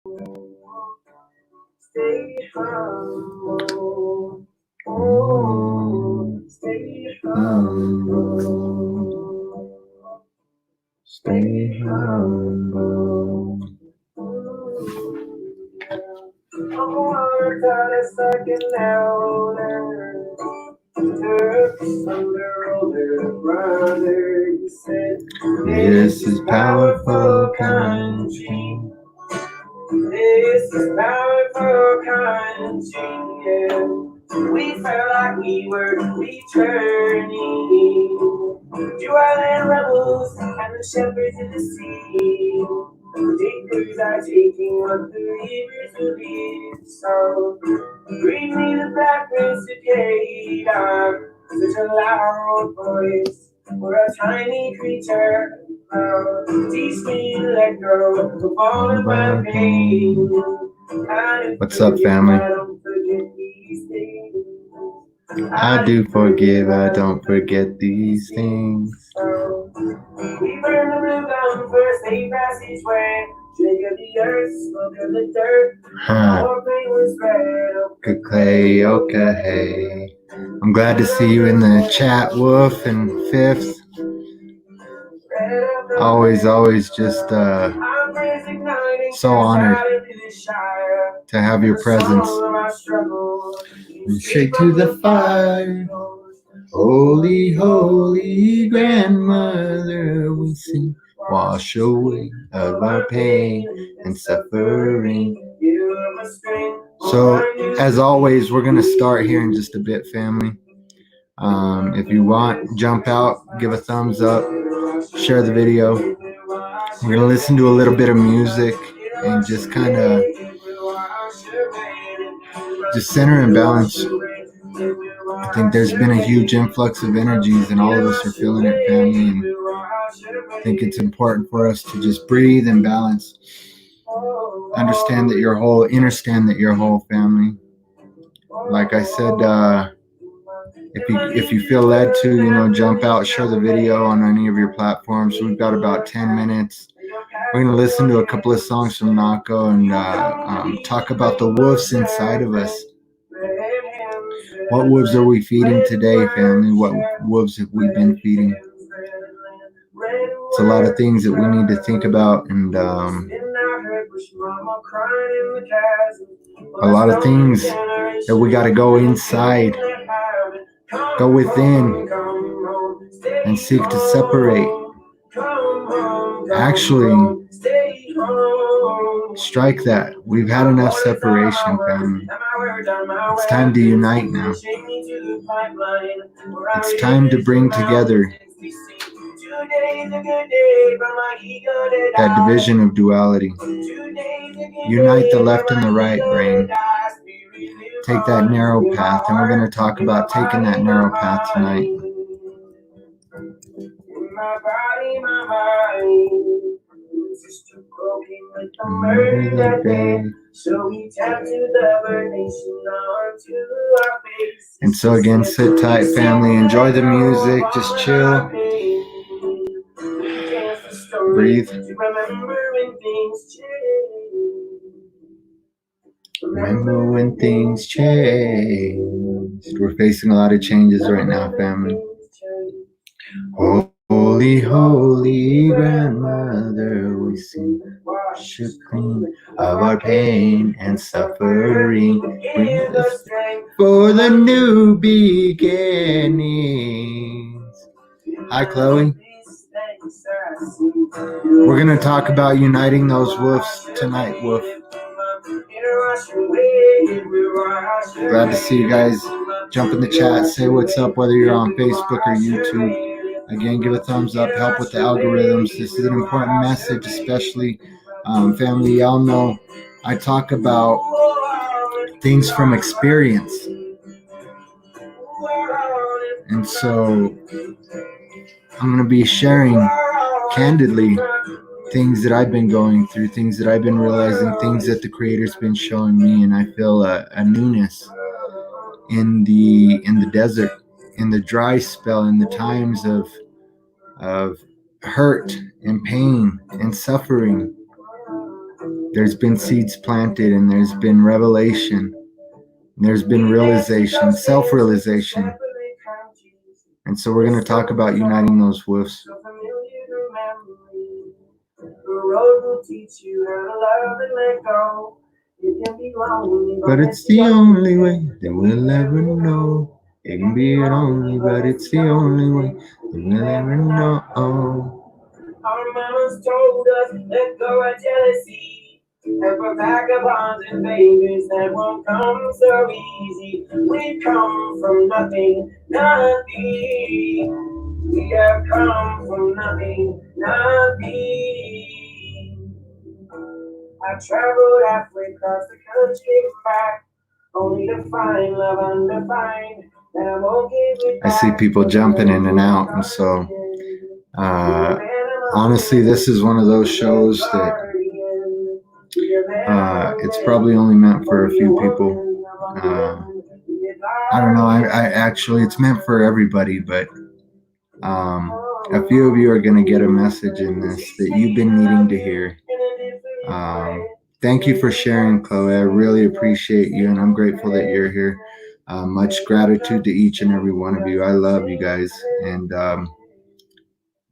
Stay humble. Oh, stay humble. Stay humble. Oh, God is like an elder. Brother, he said, this is powerful country. This is powerful country. Yeah. We felt like we were returning to our land rebels and the shepherds in the sea. Takers are taking what the rivers will lead. So bring me the black prince to Gator. Such a loud voice for a tiny creature. Teach me to let go of all of my pain. What's up, family? I do forgive, I don't forget these things. We burn the blue down for a safe passageway. Shake of the earth, smoke of the dirt. More pain was spread. Okay, okay. I'm glad to see you in the chat, Wolf and Fifth. Always just so honored to have your presence. And shake to the fire, holy, holy grandmother, we sing, wash away of our pain and suffering. So, as always, we're going to start here in just a bit, family. If you want, jump out, give a thumbs up, share the video. We're going to listen to a little bit of music and just kind of just center and balance. I think there's been a huge influx of energies and all of us are feeling it, family. And I think it's important for us to just breathe and balance. Understand that you're whole, understand that you're whole, family. Like I said, if you feel led to, jump out, share the video on any of your platforms. We've got about 10 minutes. We're going to listen to a couple of songs from Nako and talk about the wolves inside of us. What wolves are we feeding today, family? What wolves have we been feeding? It's a lot of things that we need to think about, and a lot of things that we got to go inside, go within, and seek to separate. Actually, strike that. We've had enough separation, family. It's time to unite now. It's time to bring together that division of duality. Unite the left and the right brain. Take that narrow path, and we're going to talk about taking that narrow path tonight. Remember that day. And so again, sit tight, family. Enjoy the music. Just chill. Breathe. Remember when things changed. We're facing a lot of changes right now, family. Holy, holy grandmother, we sing, wash us clean of our pain and suffering. Bring us for the new beginnings. Hi, Chloe. We're going to talk about uniting those wolves tonight, Wolf. Glad to see you guys. Jump in the chat, say what's up, whether you're on Facebook or YouTube. Again, give a thumbs up, help with the algorithms. This is an important message, especially family. Y'all know I talk about things from experience. And so I'm going to be sharing candidly things that I've been going through, things that I've been realizing, things that the Creator's been showing me, and I feel a newness in the desert, in the dry spell, in the times of hurt and pain and suffering. There's been seeds planted, and there's been revelation, and there's been realization, self-realization. And so we're going to talk about uniting those wolves. But it's the only way that we'll ever know. It can be it only, but it's the only way that we'll ever know. Our mamas told us, let go of jealousy. And for vagabonds and babies that won't come so easy. We come from nothing, nothing. We have come from nothing, nothing. I traveled halfway across the country and back, only to find love undefined. And I won't give it back. I see people jumping in and out, and so honestly, this is one of those shows that it's probably only meant for a few people. I don't know. I actually, it's meant for everybody, but a few of you are going to get a message in this that you've been needing to hear. Thank you for sharing, Chloe. I really appreciate you, and I'm grateful that you're here. Much gratitude to each and every one of you. I love you guys, and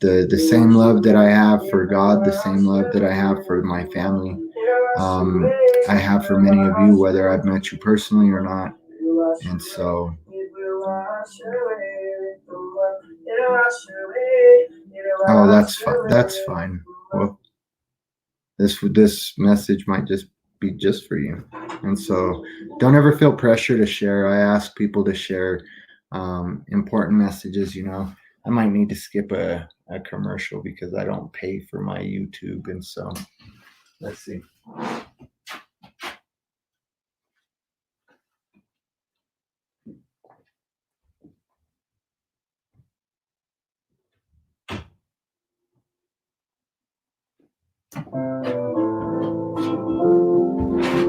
the same love that I have for God, the same love that I have for my family, I have for many of you, whether I've met you personally or not. And so, oh, that's fine. That's fine. Well, this message might just be just for you. And so, don't ever feel pressure to share. I ask people to share important messages. You know, I might need to skip a commercial because I don't pay for my YouTube, and so let's see.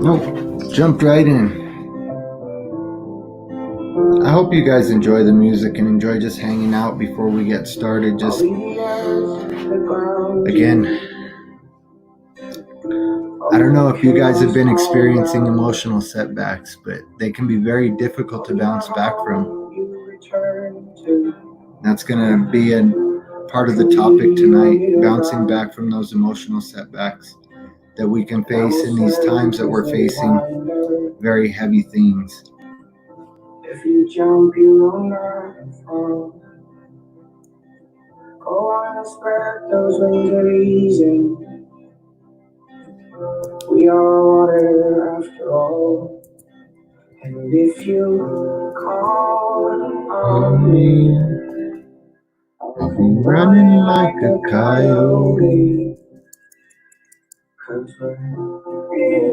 Nope, jumped right in. I hope you guys enjoy the music and enjoy just hanging out before we get started. Just again, I don't know if you guys have been experiencing emotional setbacks, but they can be very difficult to bounce back from. That's going to be a part of the topic tonight, bouncing back from those emotional setbacks that we can face in these times that we're facing very heavy things. If you jump, you will not fall. Go on and spread those wings of easy. We are water after all. And if you call on me, I'll be running like a coyote. 'Cause we're in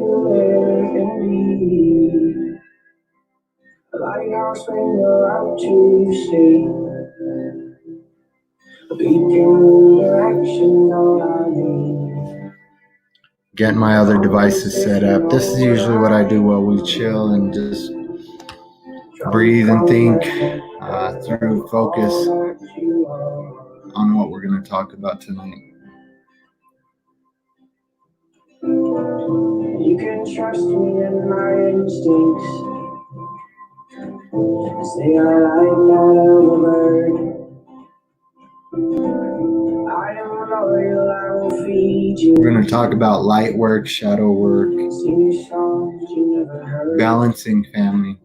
indeed. A lighthouse when you're out to sea. A beacon in direction, all I need. Getting my other devices set up. This is usually what I do while we chill and just breathe and think through focus on what we're going to talk about tonight. You can trust me in my instincts. Say I like that of a bird. I am loyal, I will feed you. We're going to talk about light work, shadow work, balancing family.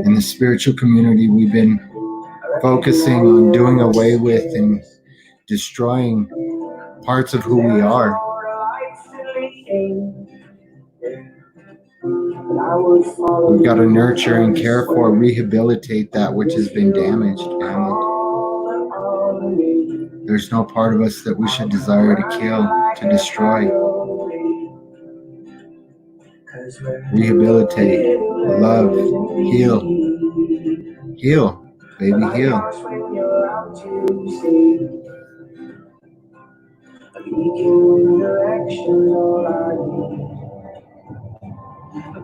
In the spiritual community, we've been focusing on doing away with and destroying parts of who we are. We've got to nurture and care for, rehabilitate that which has been damaged, family. There's no part of us that we should desire to kill, to destroy. Rehabilitate, love, heal. Heal, baby, heal.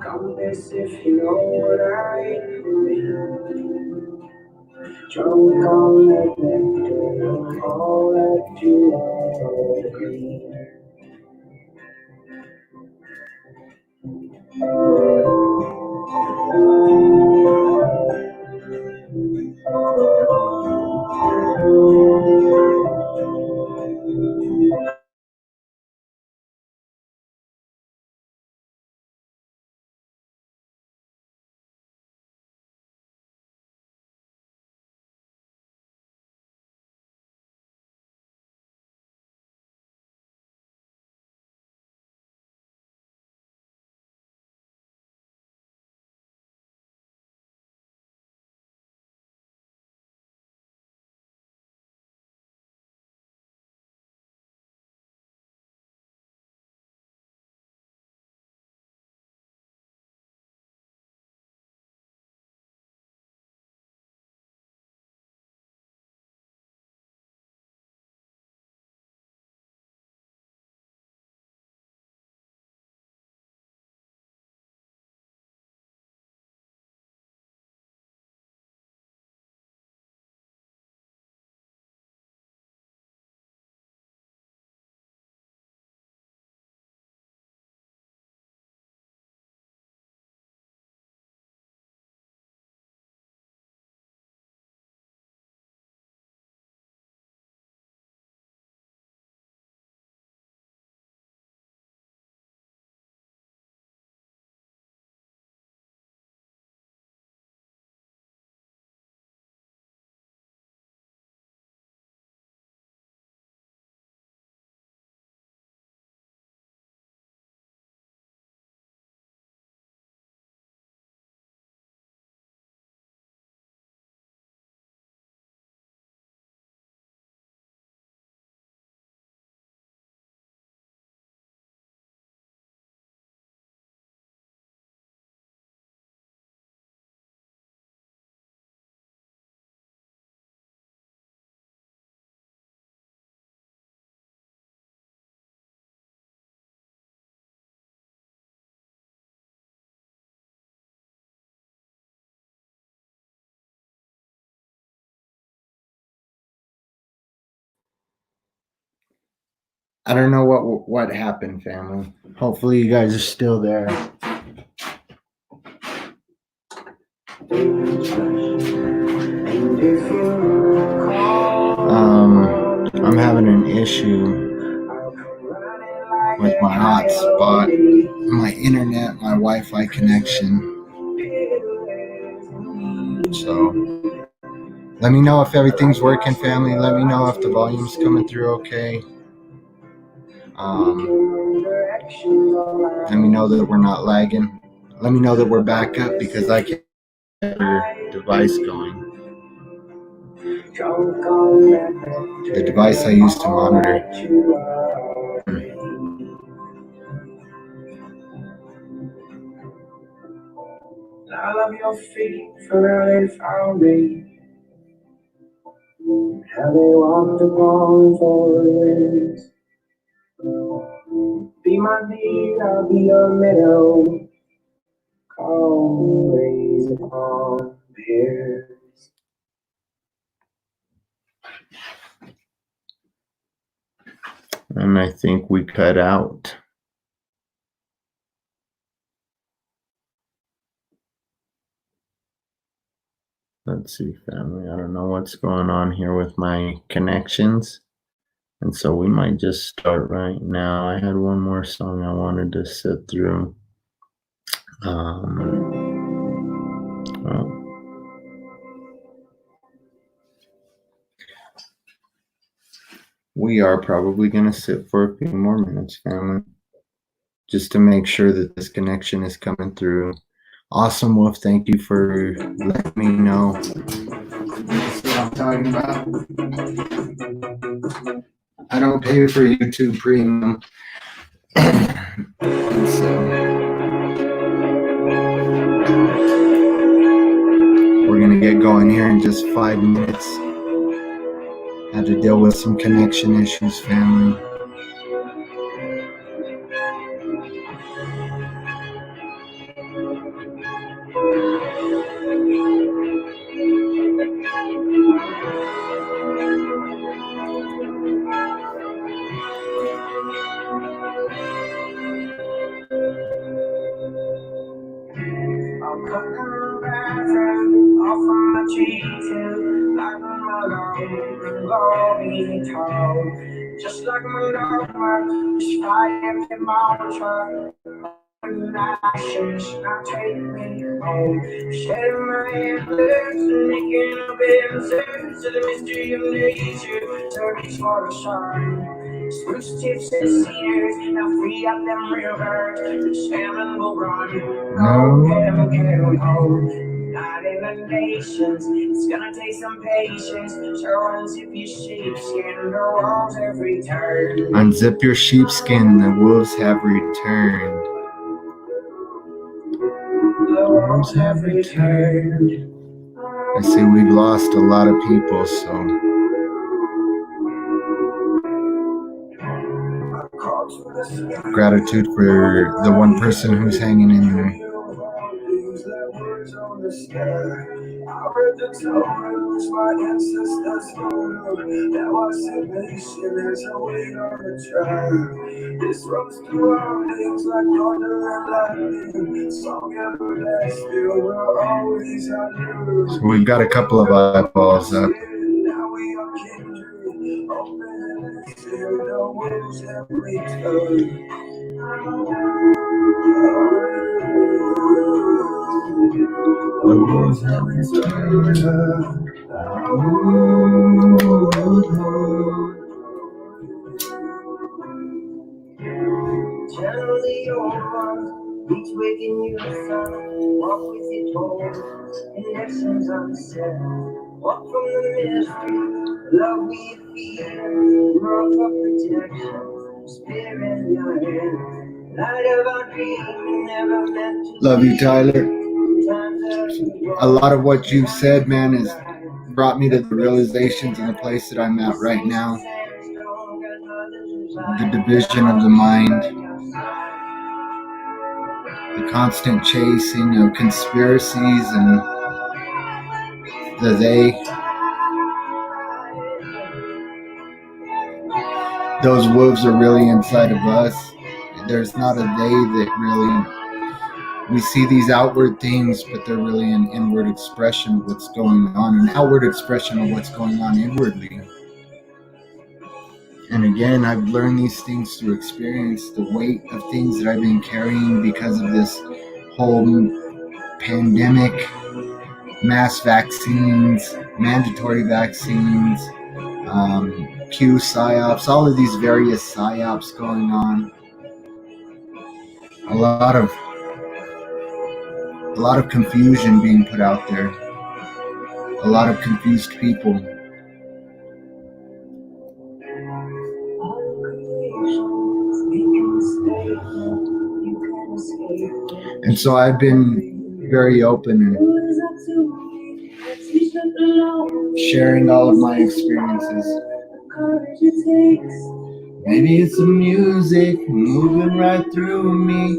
Compass if you know what I mean. Drunk on that nectar of all that you are to be. I don't know what happened, family. Hopefully you guys are still there. I'm having an issue with my hotspot, my internet, my Wi-Fi connection. So let me know if everything's working, family. Let me know if the volume's coming through okay. Let me know that we're not lagging. Let me know that we're back up because I can't get your device going. The device I use to monitor. I love your feet for how they found me, how they walked upon 4 winds. Be my deer, I'll be your meadow, calm rays upon bears. And I think we cut out. Let's see, family. I don't know what's going on here with my connections. And so we might just start right now. I had one more song I wanted to sit through. Well, we are probably going to sit for a few more minutes, family, just to make sure that this connection is coming through. Awesome Wolf, thank you for letting me know. See what I'm talking about? I don't pay for YouTube Premium. So we're going to get going here in just 5 minutes. Had to deal with some connection issues, family. of my fire in my truck. Ashes, now take me home. Shedding my antlers, making up answers to the mystery of nature. To reach for the sun. Spruce tips and cedars, now free up them rivers. The salmon will run. No, can home. Not in the nations, it's gonna take some patience. So unzip your sheepskin, the wolves have returned. Unzip your sheepskin, the wolves have returned. The wolves have returned. I see we've lost a lot of people, so gratitude for the one person who's hanging in there. I read the Torah, which my ancestors wrote. Now I sit patient as I wait on the tribe. This runs through our veins like thunder and lightning. Song everlasting will always honor. So we've got a couple of eyeballs up. Now we are kindred, open and still the winds have returned. The wolves have returned. Gently over, each waking you son, walk with your toes, connections unsaid. Walk from the mystery, love we feel, rope of protection, spirit in your hand. Light of our dream, never meant to. Love you, Tyler. A lot of what you've said, man, has brought me to the realizations in the place that I'm at right now. The division of the mind, the constant chasing of conspiracies and the they. Those wolves are really inside of us. There's not a they that really. We see these outward things, but they're really an inward expression of what's going on, an outward expression of what's going on inwardly. And again, I've learned these things through experience, the weight of things that I've been carrying because of this whole pandemic, mass vaccines, mandatory vaccines, Q psyops, all of these various psyops going on. A lot of confusion being put out there. A lot of confused people. And so I've been very open and sharing all of my experiences. Maybe it's the music moving right through me.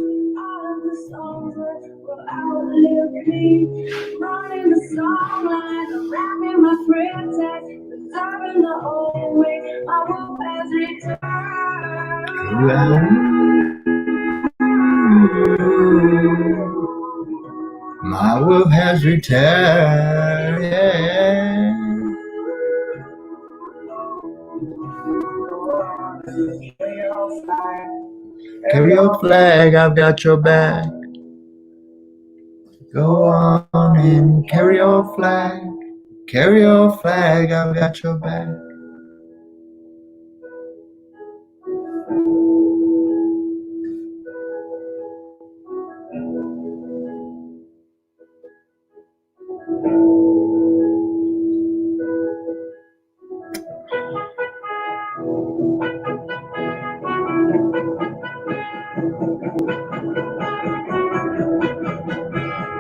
My wolf has returned. Carry your flag, I've got your back. Go on and carry your flag. Carry your flag, I've got your back.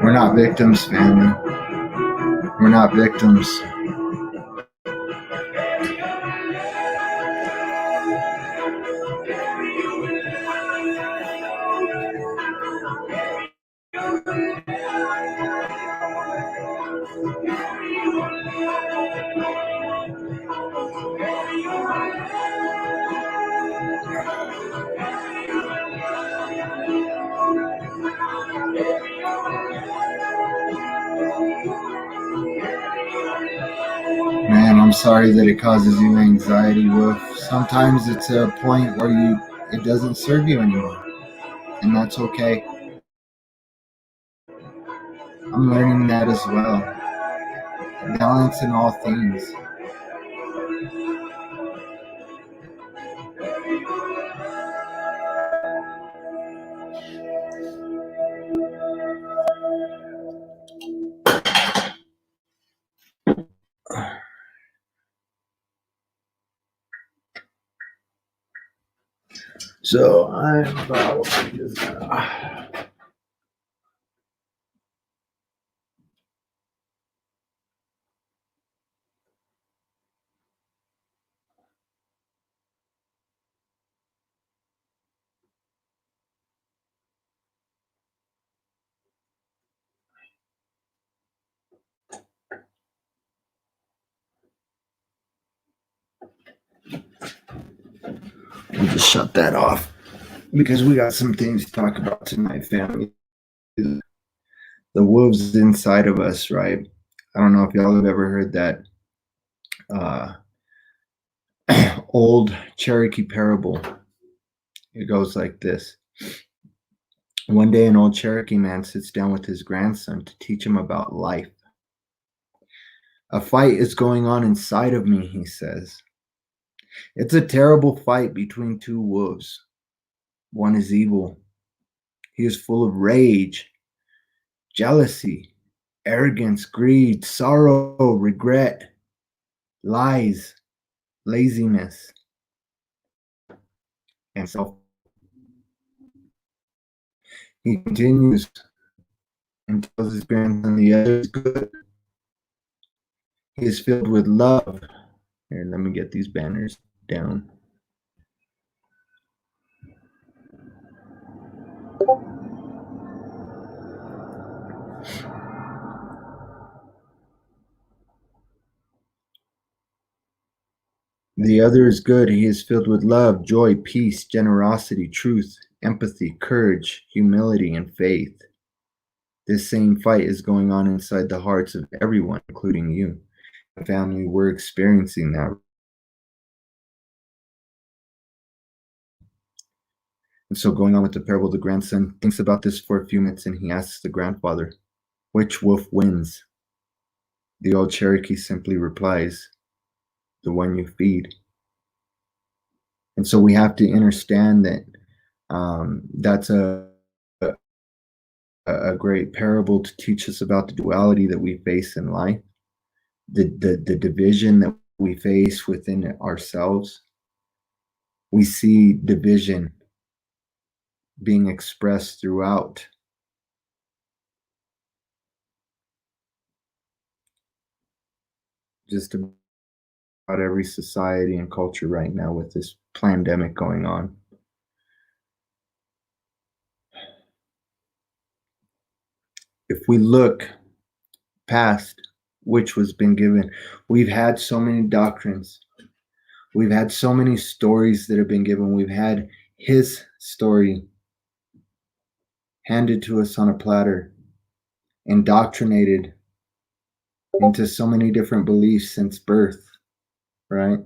We're not victims, family. We're not victims. Man, I'm sorry that it causes you anxiety, Wolf. Sometimes it's a point where it doesn't serve you anymore, and that's okay. I'm learning that as well. Balance in all things. So I'm about I'll just shut that off because we got some things to talk about tonight, family. The wolves inside of us, right? I don't know if y'all have ever heard that uh, old Cherokee parable. It goes like this. One day, an old Cherokee man sits down with his grandson to teach him about life. A fight is going on inside of me, he says. It's a terrible fight between two wolves. One is evil. He is full of rage, jealousy, arrogance, greed, sorrow, regret, lies, laziness, and self. He continues and tells his grandson the other is good. He is filled with love. Here, let me get these banners down. The other is good. He is filled with love, joy, peace, generosity, truth, empathy, courage, humility, and faith. This same fight is going on inside the hearts of everyone, including you. Family, we're experiencing that. And so, going on with the parable, the grandson thinks about this for a few minutes and he asks the grandfather, which wolf wins? The old Cherokee simply replies, the one you feed. And so we have to understand that that's a great parable to teach us about the duality that we face in life, the division that we face within ourselves. We see division being expressed throughout just about every society and culture right now with this pandemic going on. If we look past which was been given, we've had so many doctrines, we've had so many stories that have been given, we've had his story handed to us on a platter, indoctrinated into so many different beliefs since birth, right?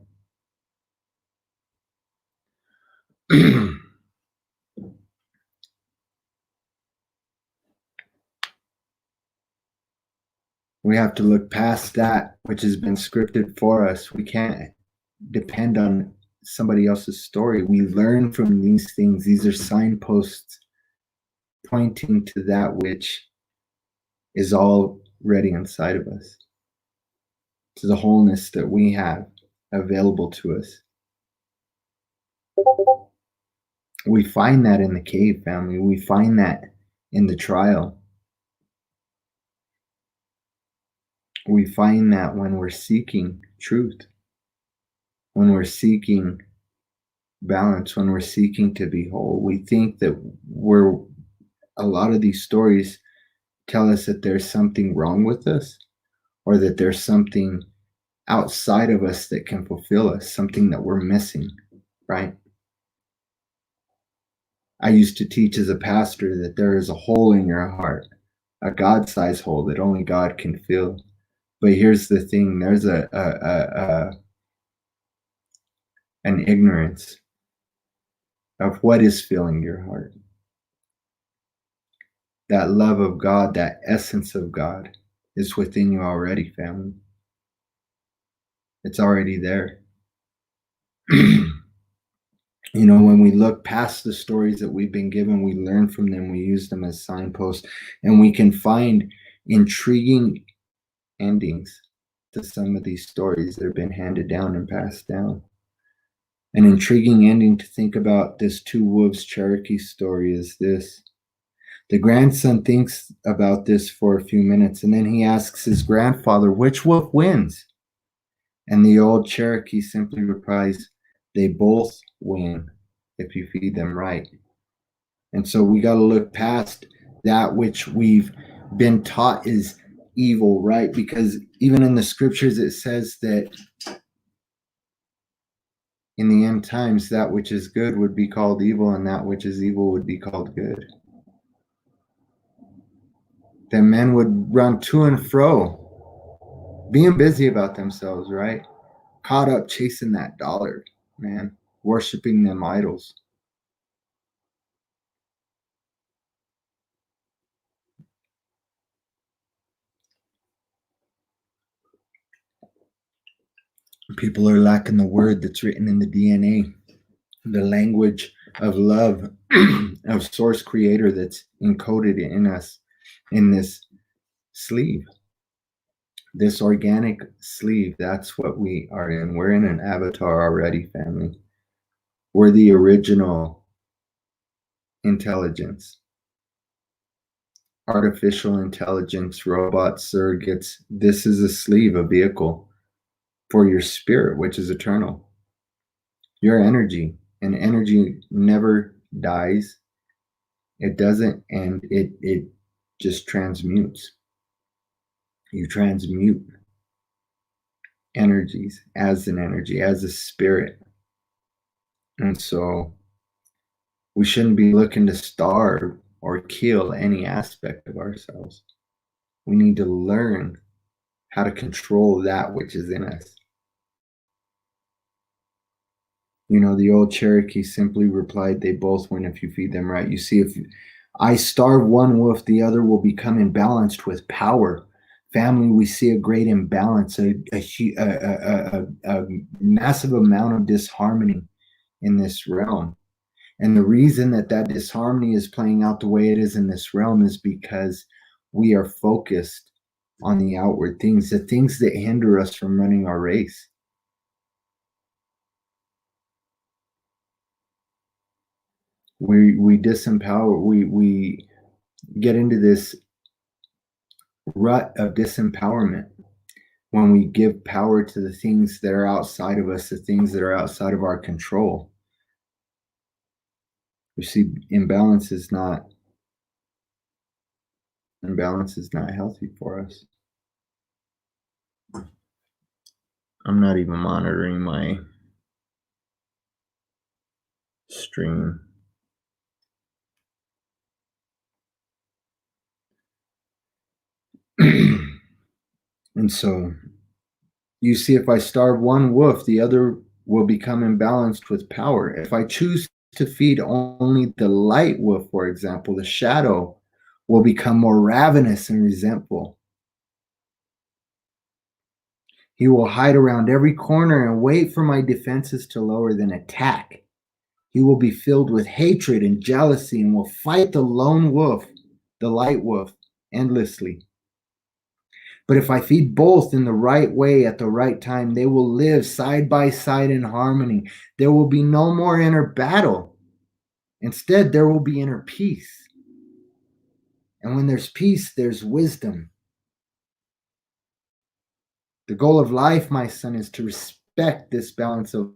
We have to look past that which has been scripted for us. We can't depend on somebody else's story. We learn from these things. These are signposts pointing to that which is already inside of us, to the wholeness that we have available to us. We find that in the cave, family. We find that in the trial. We find that when we're seeking truth, when we're seeking balance, when we're seeking to be whole, we think that a lot of these stories tell us that there's something wrong with us or that there's something outside of us that can fulfill us, something that we're missing, right? I used to teach as a pastor that there is a hole in your heart, a God-sized hole that only God can fill. But here's the thing: there's an ignorance of what is filling your heart. That love of God, that essence of God, is within you already, family. It's already there. When we look past the stories that we've been given, we learn from them, we use them as signposts, and we can find intriguing endings to some of these stories that have been handed down and passed down. An intriguing ending to think about this Two Wolves Cherokee story is this. The grandson thinks about this for a few minutes, and then he asks his grandfather, which wolf wins? And the old Cherokee simply replies, they both win if you feed them right. And so we got to look past that which we've been taught is evil, right? Because even in the scriptures, it says that in the end times, that which is good would be called evil, and that which is evil would be called good. That men would run to and fro, being busy about themselves, right? Caught up chasing that dollar, man, worshiping them idols. People are lacking the word that's written in the DNA, the language of love of source creator that's encoded in us in this sleeve, this organic sleeve. That's what we are in. We're in an avatar already, family. We're the original intelligence, artificial intelligence, robots, surrogates. This is a sleeve, a vehicle for your spirit, which is eternal. Your energy, and energy never dies. It doesn't, and it just transmutes. You transmute energies as an energy, as a spirit. And so we shouldn't be looking to starve or kill any aspect of ourselves. We need to learn how to control that which is in us. The old Cherokee simply replied, they both win if you feed them right. You see, if I starve one wolf, the other will become imbalanced with power. Family, we see a great imbalance, a massive amount of disharmony in this realm. And the reason that disharmony is playing out the way it is in this realm is because we are focused on the outward things, the things that hinder us from running our race. We disempower, we get into this rut of disempowerment when we give power to the things that are outside of us, the things that are outside of our control. You see, imbalance is not healthy for us. I'm not even monitoring my stream. And so you see, if I starve one wolf, the other will become imbalanced with power. If I choose to feed only the light wolf, for example, the shadow will become more ravenous and resentful. He will hide around every corner and wait for my defenses to lower, then attack. He will be filled with hatred and jealousy and will fight the lone wolf, the light wolf, endlessly. But if I feed both in the right way at the right time, they will live side by side in harmony. There will be no more inner battle. Instead, there will be inner peace. And when there's peace, there's wisdom. The goal of life, my son, is to respect this balance of.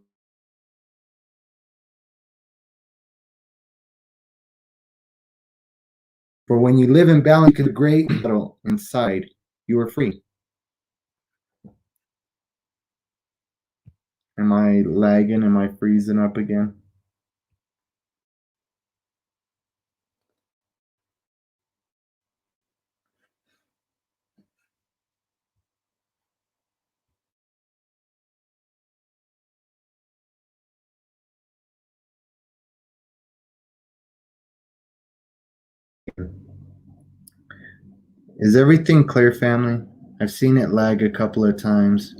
For when you live in balance, a great battle inside, you are free. Am I lagging? Am I freezing up again? Is everything clear, family? I've seen it lag a couple of times.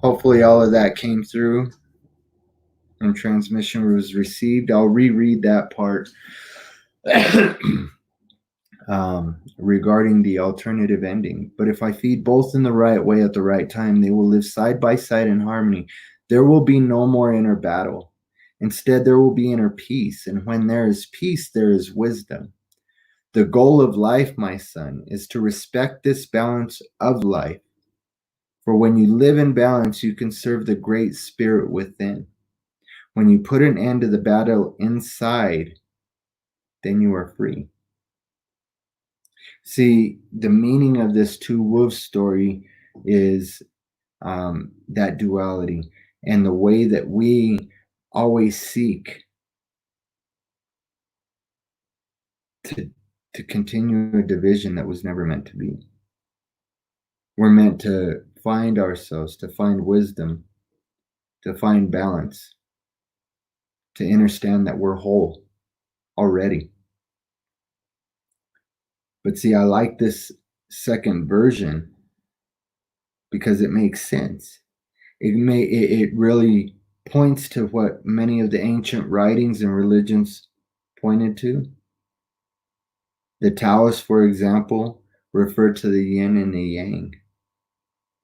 Hopefully all of that came through and transmission was received. I'll reread that part regarding the alternative ending. But if I feed both in the right way at the right time, they will live side by side in harmony. There will be no more inner battle. Instead, there will be inner peace. And when there is peace, there is wisdom. The goal of life, my son, is to respect this balance of life. For when you live in balance, you can serve the great spirit within. When you put an end to the battle inside, then you are free. See, the meaning of this two wolves story is that duality and the way that we always seek to continue a division that was never meant to be. We're meant to find ourselves, to find wisdom, to find balance, to understand that we're whole already. But see, I like this second version because it makes sense. It really points to what many of the ancient writings and religions pointed to. The Taoists, for example, refer to the yin and the yang,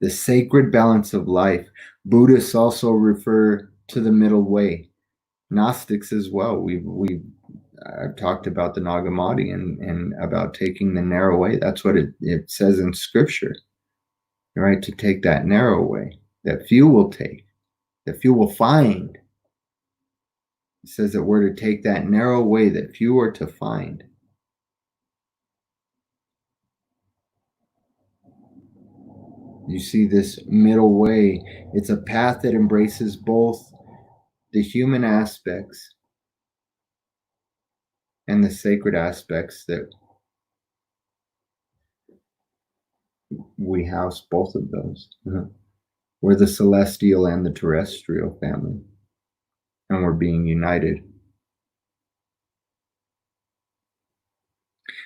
the sacred balance of life. Buddhists also refer to the middle way. Gnostics as well. We've I've talked about the Nagamati and about taking the narrow way. That's what it says in scripture, right? To take that narrow way that few will take, that few will find. It says that we're to take that narrow way that few are to find. You see this middle way. It's a path that embraces both the human aspects and the sacred aspects that we house both of those. We're the celestial and the terrestrial family, and we're being united.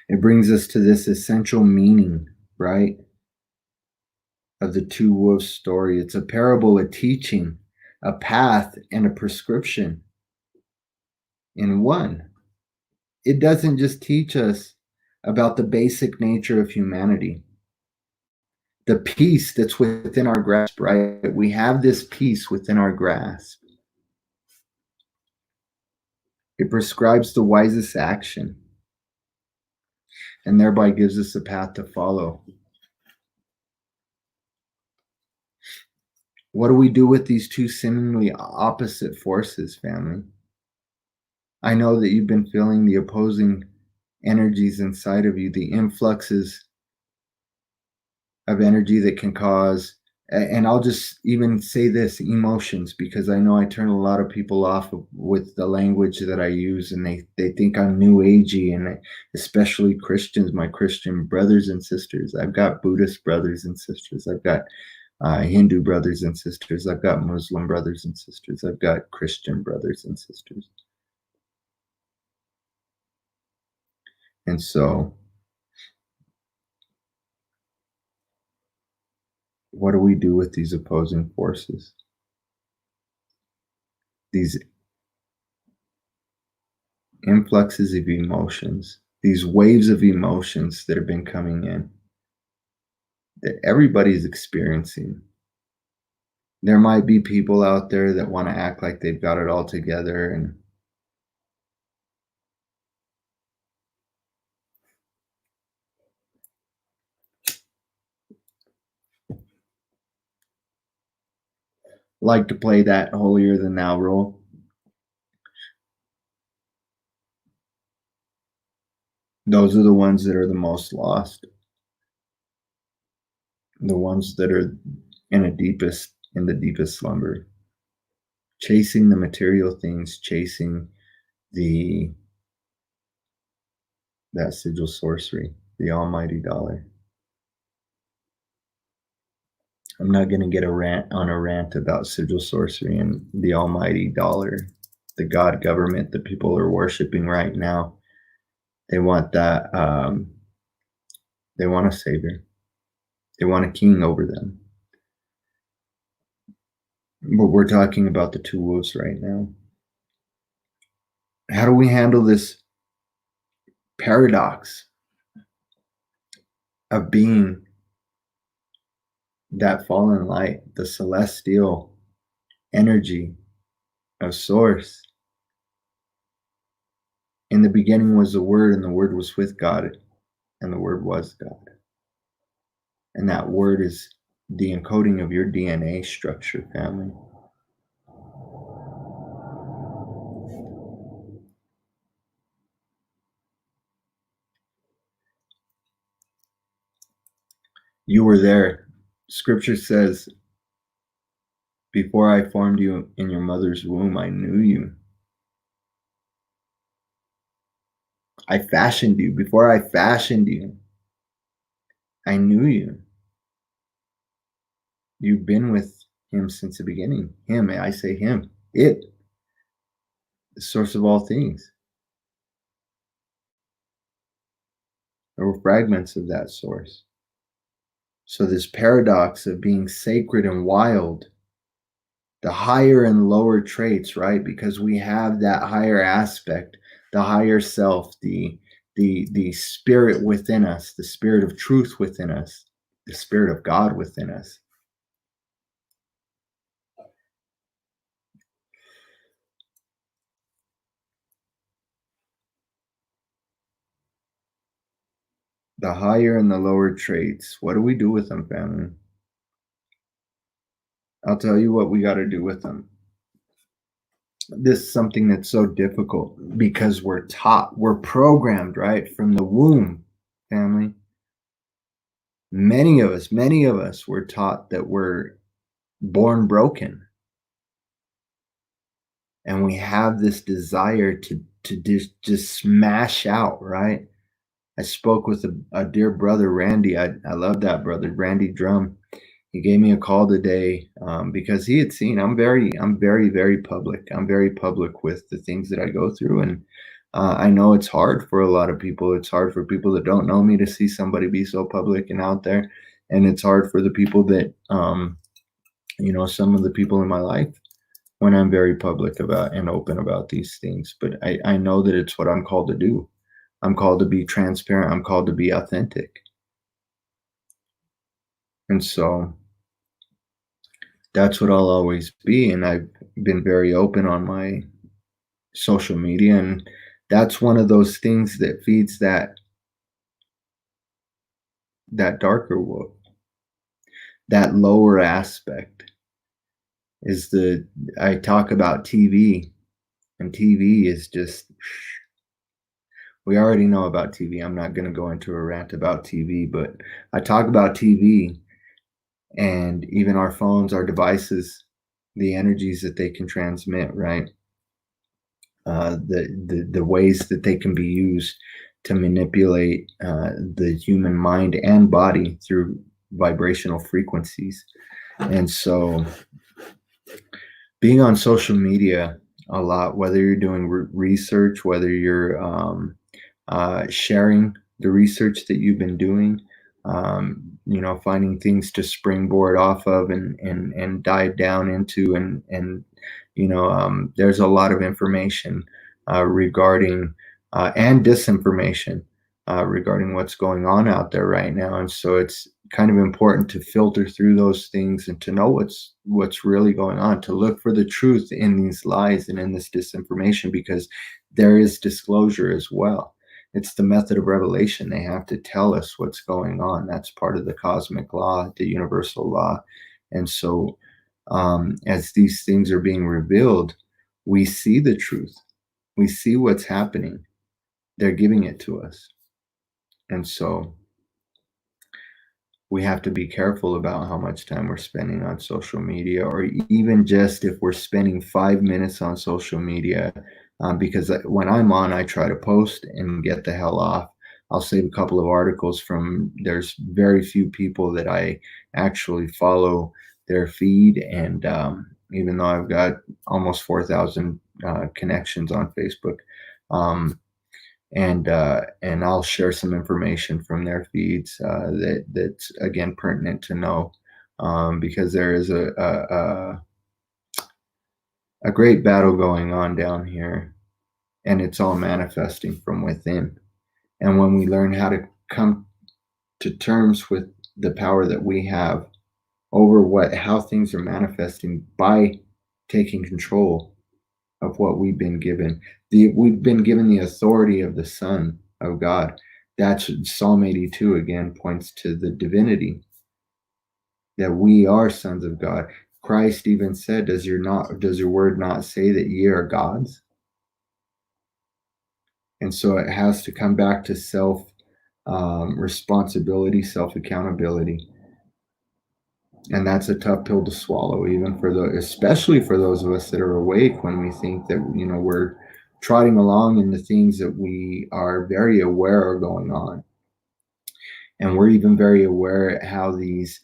It brings us to this essential meaning, right, of the two wolves story. It's a parable, a teaching, a path, and a prescription in one. It doesn't just teach us about the basic nature of humanity, the peace that's within our grasp, right? We have this peace within our grasp. It prescribes the wisest action and thereby gives us a path to follow. What do we do with these two seemingly opposite forces, family? I know that you've been feeling the opposing energies inside of you, the influxes of energy that can cause, and I'll just even say this, emotions, because I know I turn a lot of people off with the language that I use, and they think I'm new agey, and especially Christians, my Christian brothers and sisters. I've got Buddhist brothers and sisters. I've got Hindu brothers and sisters. I've got Muslim brothers and sisters. I've got Christian brothers and sisters. And so, what do we do with these opposing forces? These influxes of emotions, these waves of emotions that have been coming in, that everybody's experiencing. There might be people out there that want to act like they've got it all together and like to play that holier than thou role. Those are the ones that are the most lost. The ones that are in the deepest slumber, chasing the material things, chasing that sigil sorcery, the almighty dollar. I'm not going to get a rant about sigil sorcery and the almighty dollar the God government that people are worshiping right now. They want that. They want a savior. They want a king over them. But we're talking about the two wolves right now. How do we handle this paradox of being that fallen light, the celestial energy of source? In the beginning was the Word, and the Word was with God, and the Word was God. And that Word is the encoding of your DNA structure, family. You were there. Scripture says, before I formed you in your mother's womb, I knew you. I fashioned you. Before I fashioned you, I knew you. You've been with him since the beginning. Him, I say him. It, the source of all things. There were fragments of that source. So this paradox of being sacred and wild, the higher and lower traits, right? Because we have that higher aspect, the higher self, the spirit within us, the spirit of truth within us, the spirit of God within us. The higher and the lower traits, what do we do with them, family? I'll tell you what we got to do with them. This is something that's so difficult because we're taught, we're programmed, right? From the womb, family. Many of us were taught that we're born broken. And we have this desire to just smash out, right? I spoke with a dear brother, Randy. I love that brother, Randy Drum. He gave me a call today because he had seen I'm very public. I'm very public with the things that I go through, and I know it's hard for a lot of people. It's hard for people that don't know me to see somebody be so public and out there, and it's hard for the people that some of the people in my life when I'm very public about and open about these things. But I know that it's what I'm called to do. I'm called to be transparent. I'm called to be authentic. And so that's what I'll always be. And I've been very open on my social media. And that's one of those things that feeds that darker wolf, that lower aspect is I talk about TV, and TV is just, we already know about TV. I'm not going to go into a rant about TV, but I talk about TV and even our phones, our devices, the energies that they can transmit, right? The ways that they can be used to manipulate the human mind and body through vibrational frequencies. And so being on social media a lot, whether you're doing research, whether you're sharing the research that you've been doing, finding things to springboard off of and dive down into, and there's a lot of information regarding and disinformation regarding what's going on out there right now. And so it's kind of important to filter through those things and to know what's really going on, to look for the truth in these lies and in this disinformation, because there is disclosure as well. It's the method of revelation. They have to tell us what's going on. That's part of the cosmic law, the universal law. And so as these things are being revealed, we see the truth. We see what's happening. They're giving it to us. And so we have to be careful about how much time we're spending on social media, or even just if we're spending 5 minutes on social media, because when I'm on, I try to post and get the hell off. I'll save a couple of articles there's very few people that I actually follow their feed. And even though I've got almost 4,000 connections on Facebook. And I'll share some information from their feeds that's again pertinent to know, because there is a great battle going on down here, and it's all manifesting from within. And when we learn how to come to terms with the power that we have over how things are manifesting by taking control of what we've been given. We've been given the authority of the Son of God. That's Psalm 82 again points to the divinity, that we are sons of God. Christ even said, does your word not say that ye are gods? And so it has to come back to self responsibility, self accountability. And that's a tough pill to swallow, even especially for those of us that are awake, when we think that, we're trotting along in the things that we are very aware are going on. And we're even very aware at how these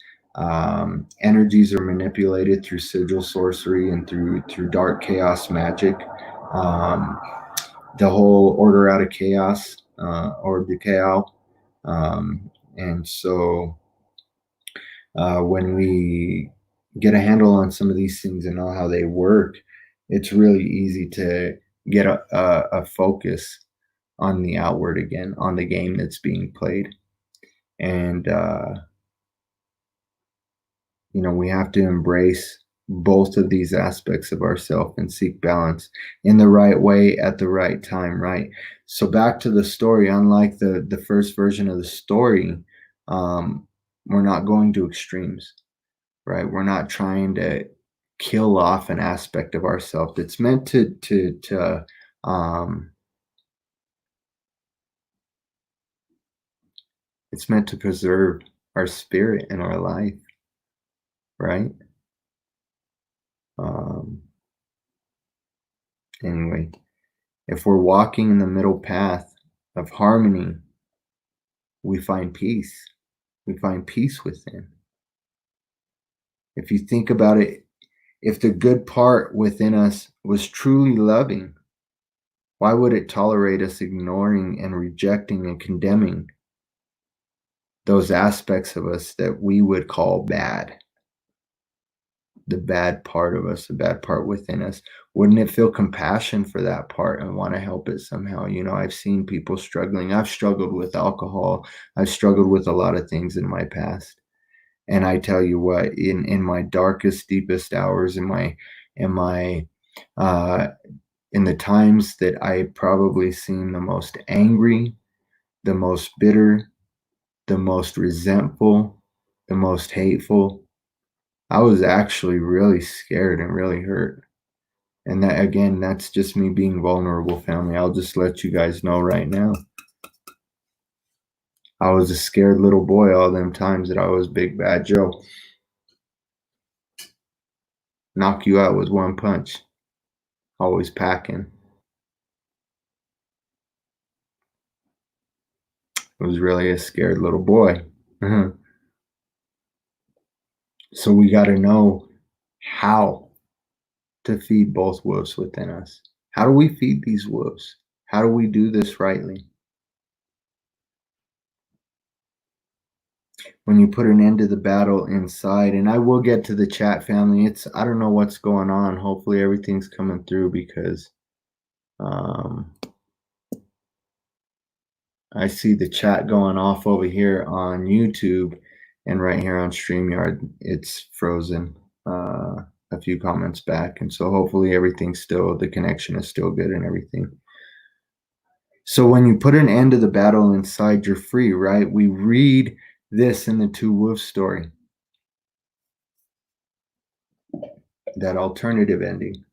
energies are manipulated through sigil sorcery and through dark chaos magic. The whole order out of chaos, or the chaos. And so when we get a handle on some of these things and know how they work, it's really easy to get a focus on the outward again, on the game that's being played. And, we have to embrace both of these aspects of ourselves and seek balance in the right way at the right time, right? So back to the story, unlike the first version of the story, we're not going to extremes, right? We're not trying to kill off an aspect of ourselves. It's meant it's meant to preserve our spirit and our life, right? Anyway, if we're walking in the middle path of harmony, we find peace. We find peace within. If you think about it, if the good part within us was truly loving, why would it tolerate us ignoring and rejecting and condemning those aspects of us that we would call bad? The bad part of us, the bad part within us. Wouldn't it feel compassion for that part and want to help it somehow? I've seen people struggling. I've struggled with alcohol. I've struggled with a lot of things in my past. And I tell you what, in my darkest, deepest hours, in the times that I probably seem the most angry, the most bitter, the most resentful, the most hateful, I was actually really scared and really hurt. And that, again, that's just me being vulnerable, family. I'll just let you guys know right now. I was a scared little boy all them times that I was Big Bad Joe. Knock you out with one punch. Always packing. I was really a scared little boy. So we got to know how to feed both wolves within us. How do we feed these wolves? How do we do this rightly? When you put an end to the battle inside, and I will get to the chat, family. I don't know what's going on. Hopefully everything's coming through, because I see the chat going off over here on YouTube, and right here on StreamYard, it's frozen a few comments back. And so hopefully the connection is still good and everything. So when you put an end to the battle inside, you're free, right? We read this in the Two Wolves story, that alternative ending.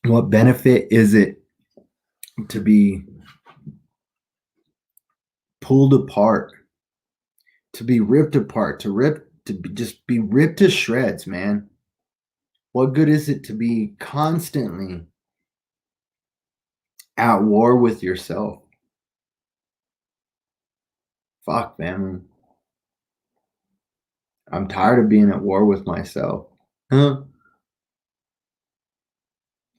What benefit is it to be pulled apart, to be ripped apart, just be ripped to shreds, man? What good is it to be constantly at war with yourself? Fuck, family. I'm tired of being at war with myself. Huh?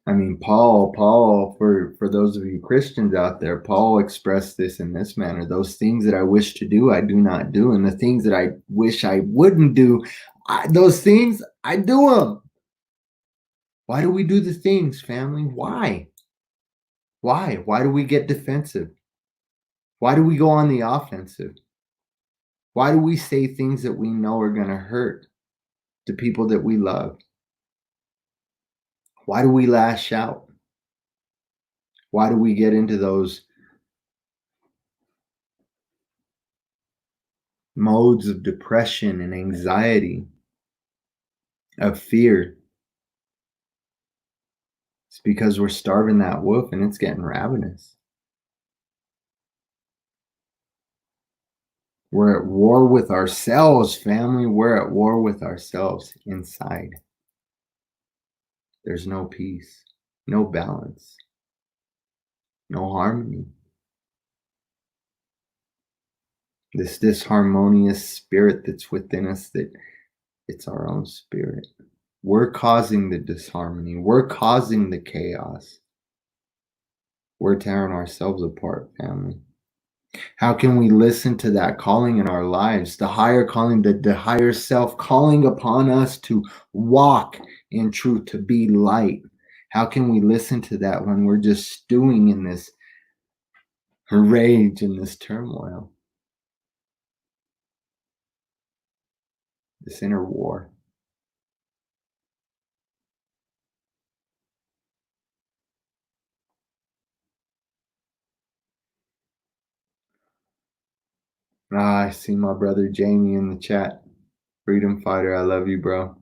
I mean, Paul, for those of you Christians out there, Paul expressed this in this manner: those things that I wish to do, I do not do, and the things that I wish I wouldn't do, those things I do them. Why do we do the things, family? Why? Why do we get defensive? Why do we go on the offensive? Why do we say things that we know are going to hurt the people that we love? Why do we lash out? Why do we get into those modes of depression and anxiety, of fear? It's because we're starving that wolf and it's getting ravenous. We're at war with ourselves, family. We're at war with ourselves inside. There's no peace, no balance, no harmony. This disharmonious spirit that's within us, that it's our own spirit. We're causing the disharmony. We're causing the chaos. We're tearing ourselves apart, family. How can we listen to that calling in our lives, the higher calling, the higher self calling upon us to walk in truth, to be light? How can we listen to that when we're just stewing in this rage and this turmoil, this inner war? I see my brother Jamie in the chat. Freedom fighter, I love you, bro.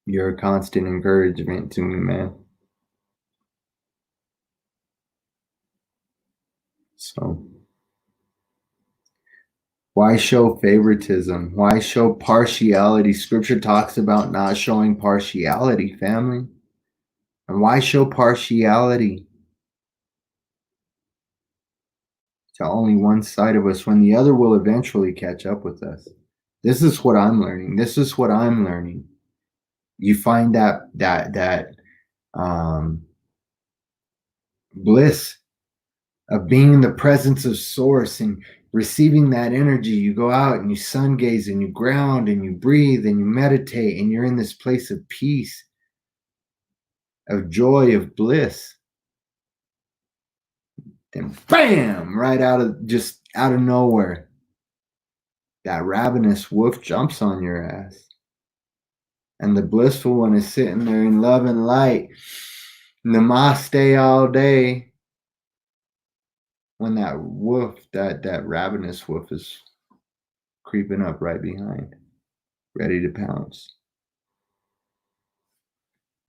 You're a constant encouragement to me, man. So, why show favoritism? Why show partiality? Scripture talks about not showing partiality, family. And why show partiality to only one side of us when the other will eventually catch up with us? This is what I'm learning. This is what I'm learning. You find that bliss of being in the presence of source and receiving that energy. You go out and you sun gaze and you ground and you breathe and you meditate and you're in this place of peace, of joy, of bliss. Then bam, right out of nowhere, that ravenous wolf jumps on your ass. And the blissful one is sitting there in love and light, namaste all day, when that wolf, that ravenous wolf, is creeping up right behind, ready to pounce.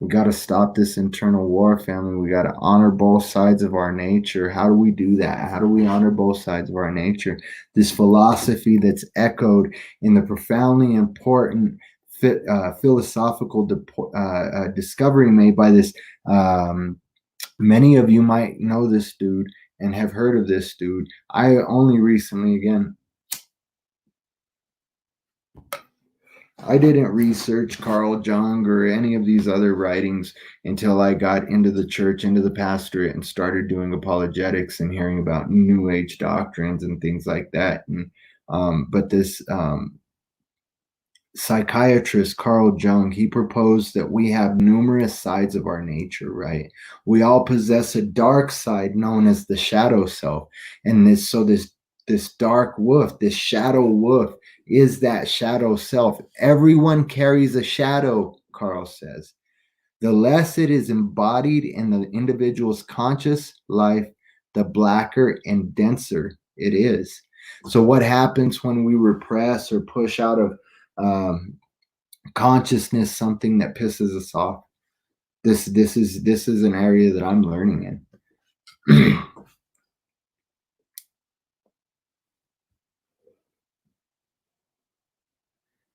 We got to stop this internal war, family. We got to honor both sides of our nature. How do we do that? How do we honor both sides of our nature? This philosophy that's echoed in the profoundly important philosophical discovery made by this. Many of you might know this dude and have heard of this dude. I only recently, again, I didn't research Carl Jung or any of these other writings until I got into the church, into the pastorate, and started doing apologetics and hearing about New Age doctrines and things like that. And but this psychiatrist Carl Jung, he proposed that we have numerous sides of our nature, right? We all possess a dark side known as the shadow self, and this dark wolf, this shadow wolf, is that shadow self. Everyone carries a shadow, Carl says. The less it is embodied in the individual's conscious life, the blacker and denser it is. So what happens when we repress or push out of consciousness something that pisses us off? This is an area that I'm learning in.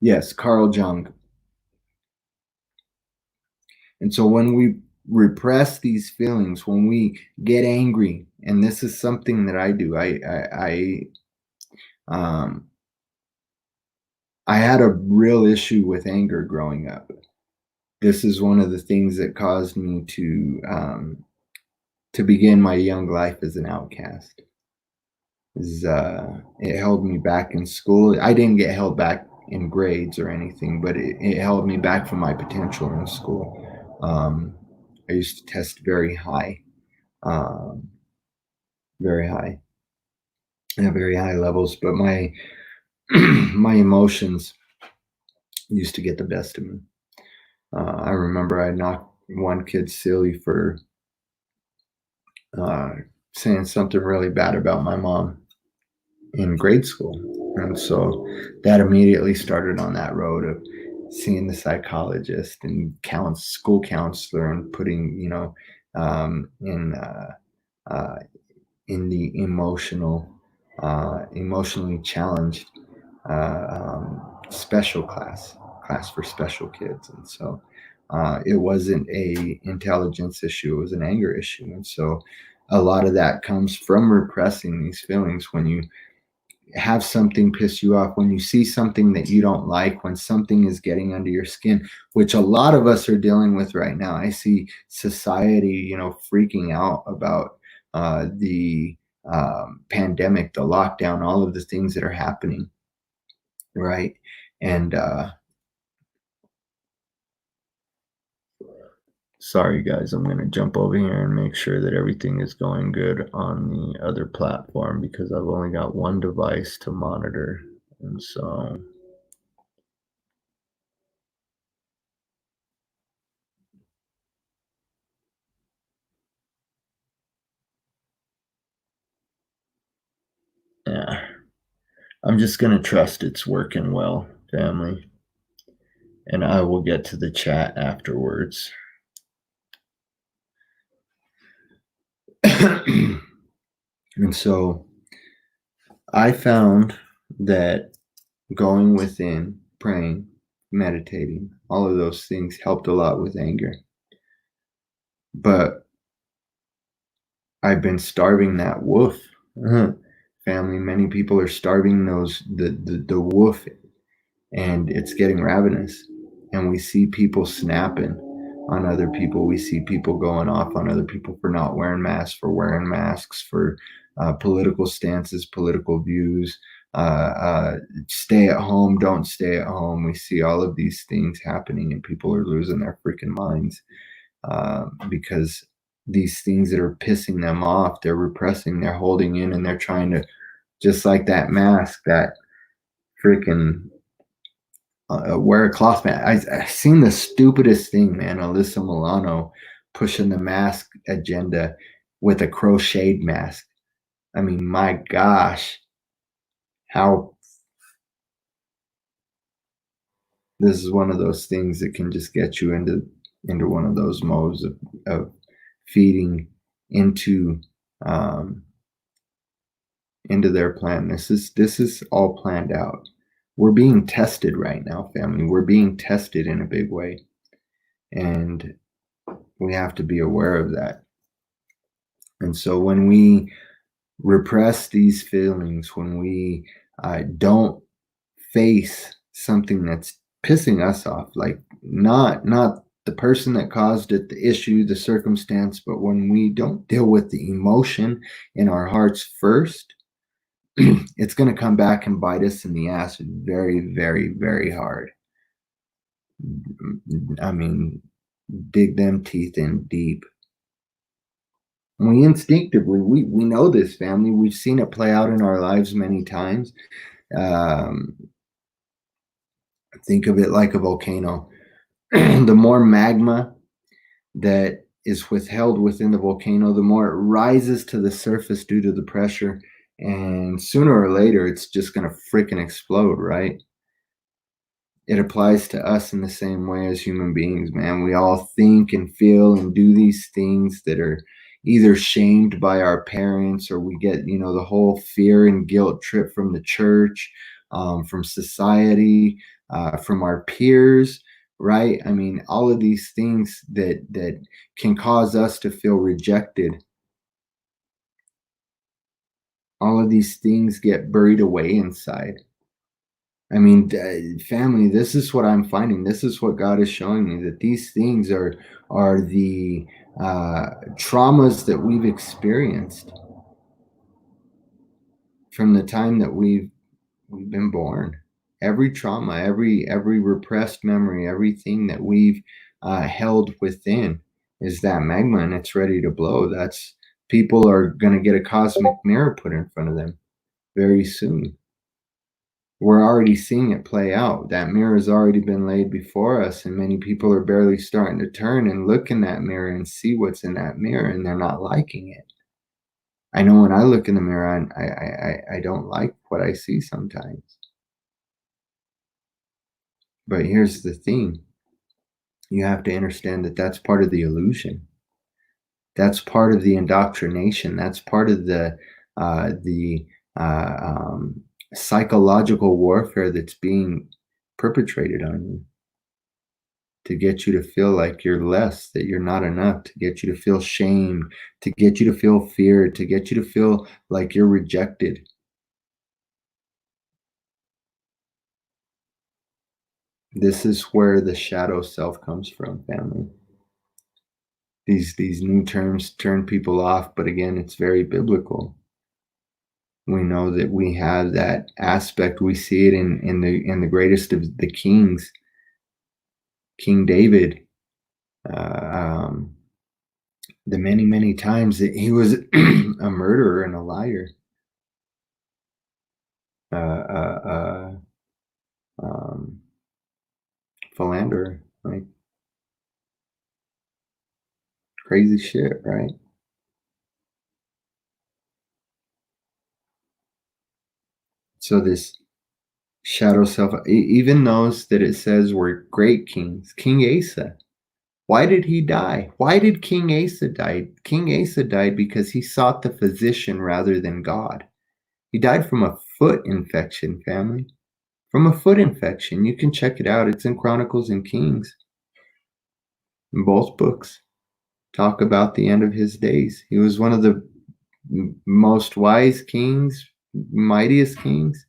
Yes, Carl Jung. And so when we repress these feelings, when we get angry, and this is something that I do, I I had a real issue with anger growing up. This is one of the things that caused me to begin my young life as an outcast. It held me back in school. I didn't get held back in grades or anything, but it held me back from my potential in school. Um, I used to test um, very high, at very high levels, but my my emotions used to get the best of me. I remember I knocked one kid silly for uh, saying something really bad about my mom in grade school. And so that immediately started on that road of seeing the psychologist and school counselor and putting, um, in, uh, uh, in the emotionally challenged special class for special kids. And so it wasn't a intelligence issue, it was an anger issue. And so a lot of that comes from repressing these feelings. When you have something piss you off, when you see something that you don't like, when something is getting under your skin, which a lot of us are dealing with right now. I see society, freaking out about the pandemic, the lockdown, all of the things that are happening, right? And sorry, guys, I'm going to jump over here and make sure that everything is going good on the other platform because I've only got one device to monitor. And so, yeah, I'm just going to trust it's working well, family. And I will get to the chat afterwards. And so I found that going within, praying, meditating, all of those things helped a lot with anger. But I've been starving that wolf. Family, many people are starving the wolf, and it's getting ravenous. And we see people snapping on other people. We see people going off on other people for not wearing masks, for wearing masks, for political stances, political views. Stay at home, don't stay at home. We see all of these things happening, and people are losing their freaking minds because these things that are pissing them off, they're repressing, they're holding in, and they're trying to, just like that mask, that freaking wear a cloth mask. I seen the stupidest thing, man. Alyssa Milano pushing the mask agenda with a crocheted mask. I mean, my gosh, how this is one of those things that can just get you into one of those modes of feeding into um, into their plan. This is all planned out. We're being tested right now, family. We're being tested in a big way, and we have to be aware of that. And so when we repress these feelings, when we don't face something that's pissing us off, like not the person that caused it, the issue, the circumstance, but when we don't deal with the emotion in our hearts first, it's going to come back and bite us in the ass very, very, very hard. I mean, dig them teeth in deep. We instinctively, we know this, family. We've seen it play out in our lives many times. Um, think of it like a volcano. The more magma that is withheld within the volcano, the more it rises to the surface due to the pressure. And sooner or later, it's just going to freaking explode, right? It applies to us in the same way as human beings, man. We all think and feel and do these things that are either shamed by our parents, or we get, the whole fear and guilt trip from the church, from society, from our peers, right? I mean, all of these things that can cause us to feel rejected. All of these things get buried away inside. I mean, family, this is what I'm finding. This is what God is showing me, that these things are the traumas that we've experienced from the time that we've been born. Every trauma, every repressed memory, everything that we've held within is that magma, and it's ready to blow. That's people are going to get a cosmic mirror put in front of them very soon. We're already seeing it play out. That mirror has already been laid before us, and many people are barely starting to turn and look in that mirror and see what's in that mirror, and they're not liking it. I know when I look in the mirror, I don't like what I see sometimes. But here's the thing. You have to understand that that's part of the illusion. That's part of the indoctrination. That's part of the uh, um, psychological warfare that's being perpetrated on you to get you to feel like you're less, that you're not enough, to get you to feel shame, to get you to feel fear, to get you to feel like you're rejected. This is where the shadow self comes from, family. These new terms turn people off, but again, it's very biblical. We know that we have that aspect. We see it in the greatest of the kings, King David. The many times that he was a murderer and a liar, uh, uh, philanderer, like crazy shit, right? So this shadow self, even those that it says were great kings, King Asa. Why did he die? Why did King Asa die? King Asa died because he sought the physician rather than God. He died from a foot infection, family. From a foot infection. You can check it out. It's in Chronicles and Kings. In both books talk about the end of his days. He was one of the most wise kings, mightiest kings,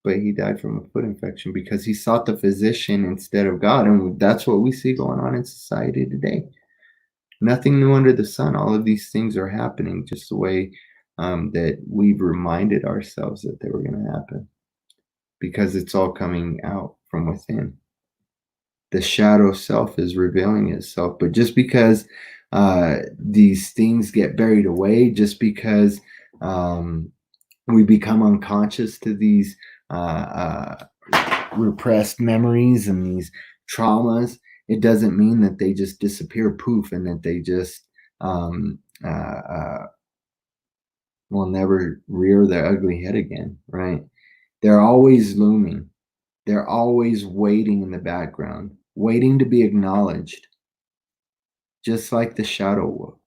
but he died from a foot infection because he sought the physician instead of God. And that's what we see going on in society today. Nothing new under the sun. All of these things are happening just the way that we've reminded ourselves that they were going to happen, because it's all coming out from within. The shadow self is revealing itself. But just because these things get buried away, just because we become unconscious to these repressed memories and these traumas, it doesn't mean that they just disappear poof and that they just will never rear their ugly head again, right? They're always looming. They're always waiting in the background, waiting to be acknowledged, just like the shadow will.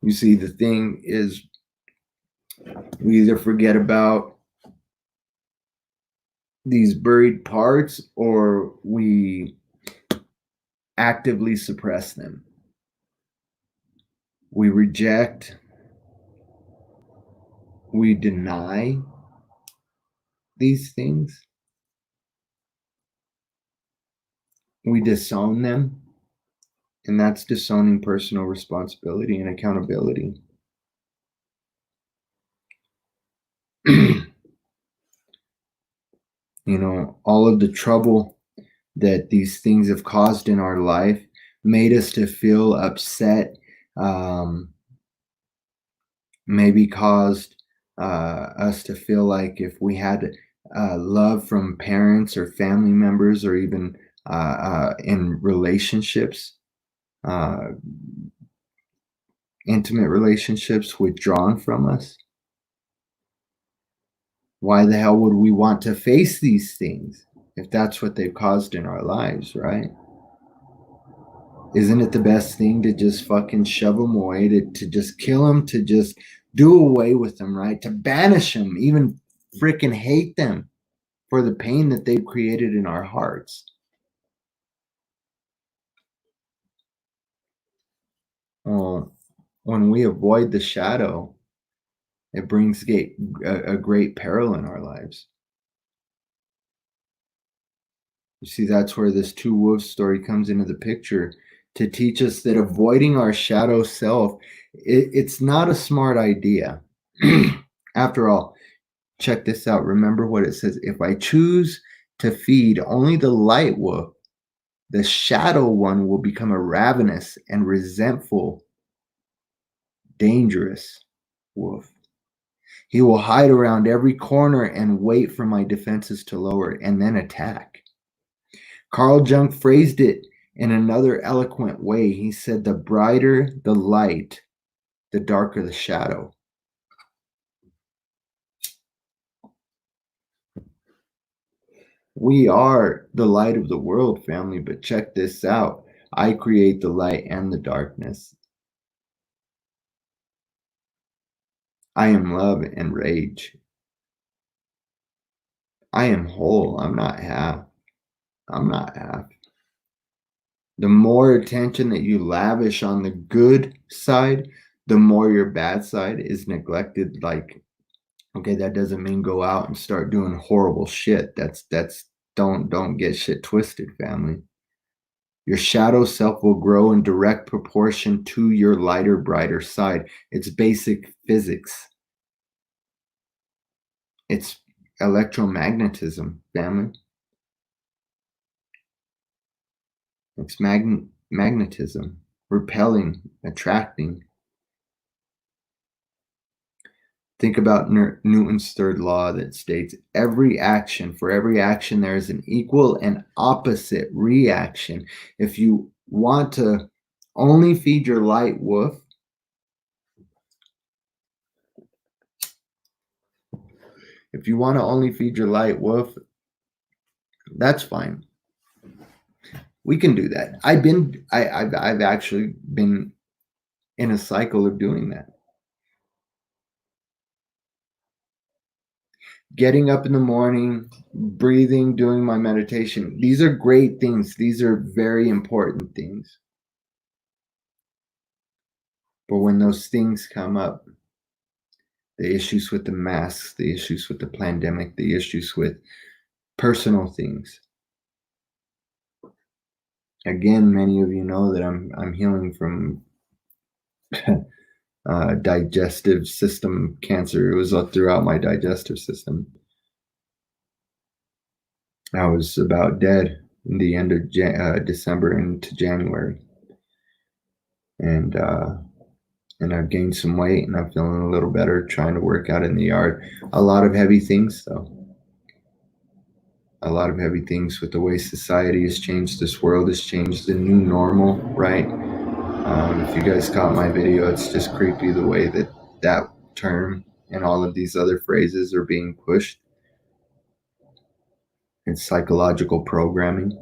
You see, the thing is, we either forget about these buried parts or we actively suppress them. We reject, we deny these things, we disown them, and that's disowning personal responsibility and accountability. You know, all of the trouble that these things have caused in our life made us to feel upset, maybe caused us to feel like if we had love from parents or family members or even in relationships, uh, intimate relationships withdrawn from us, why the hell would we want to face these things if that's what they've caused in our lives, right? Isn't it the best thing to just fucking shove them away, to just kill them, to just do away with them, right? To banish them, even freaking hate them for the pain that they've created in our hearts. Well, when we avoid the shadow, it brings a great peril in our lives. You see, that's where this two wolves story comes into the picture to teach us that avoiding our shadow self, it's not a smart idea. After all, check this out. Remember what it says. If I choose to feed only the light wolf, the shadow one will become a ravenous and resentful, dangerous wolf. He will hide around every corner and wait for my defenses to lower and then attack. Carl Jung phrased it in another eloquent way. He said, the brighter the light, the darker the shadow. We are the light of the world, family, but check this out. I create the light and the darkness. I am love and rage. I am whole. I'm not half. I'm not half. The more attention that you lavish on the good side, the more your bad side is neglected. Like, okay, that doesn't mean go out and start doing horrible shit. That's don't get shit twisted, family. Your shadow self will grow in direct proportion to your lighter, brighter side. It's basic physics. It's electromagnetism, family. It's magnetism, repelling, attracting. Think about Newton's third law that states for every action, there is an equal and opposite reaction. If you want to only feed your light wolf, that's fine. We can do that. I've actually been in a cycle of doing that. Getting up in the morning, breathing, doing my meditation. These are great things. These are very important things. But when those things come up, the issues with the masks, the issues with the pandemic, the issues with personal things. Again, many of you know that I'm healing from digestive system cancer. It was throughout my digestive system. I was about dead in the end of December into January, and I've gained some weight, and I'm feeling a little better. Trying to work out in the yard. A lot of heavy things, though. A lot of heavy things with the way society has changed. This world has changed. The new normal, right? If you guys caught my video, it's just creepy the way that term and all of these other phrases are being pushed. It's psychological programming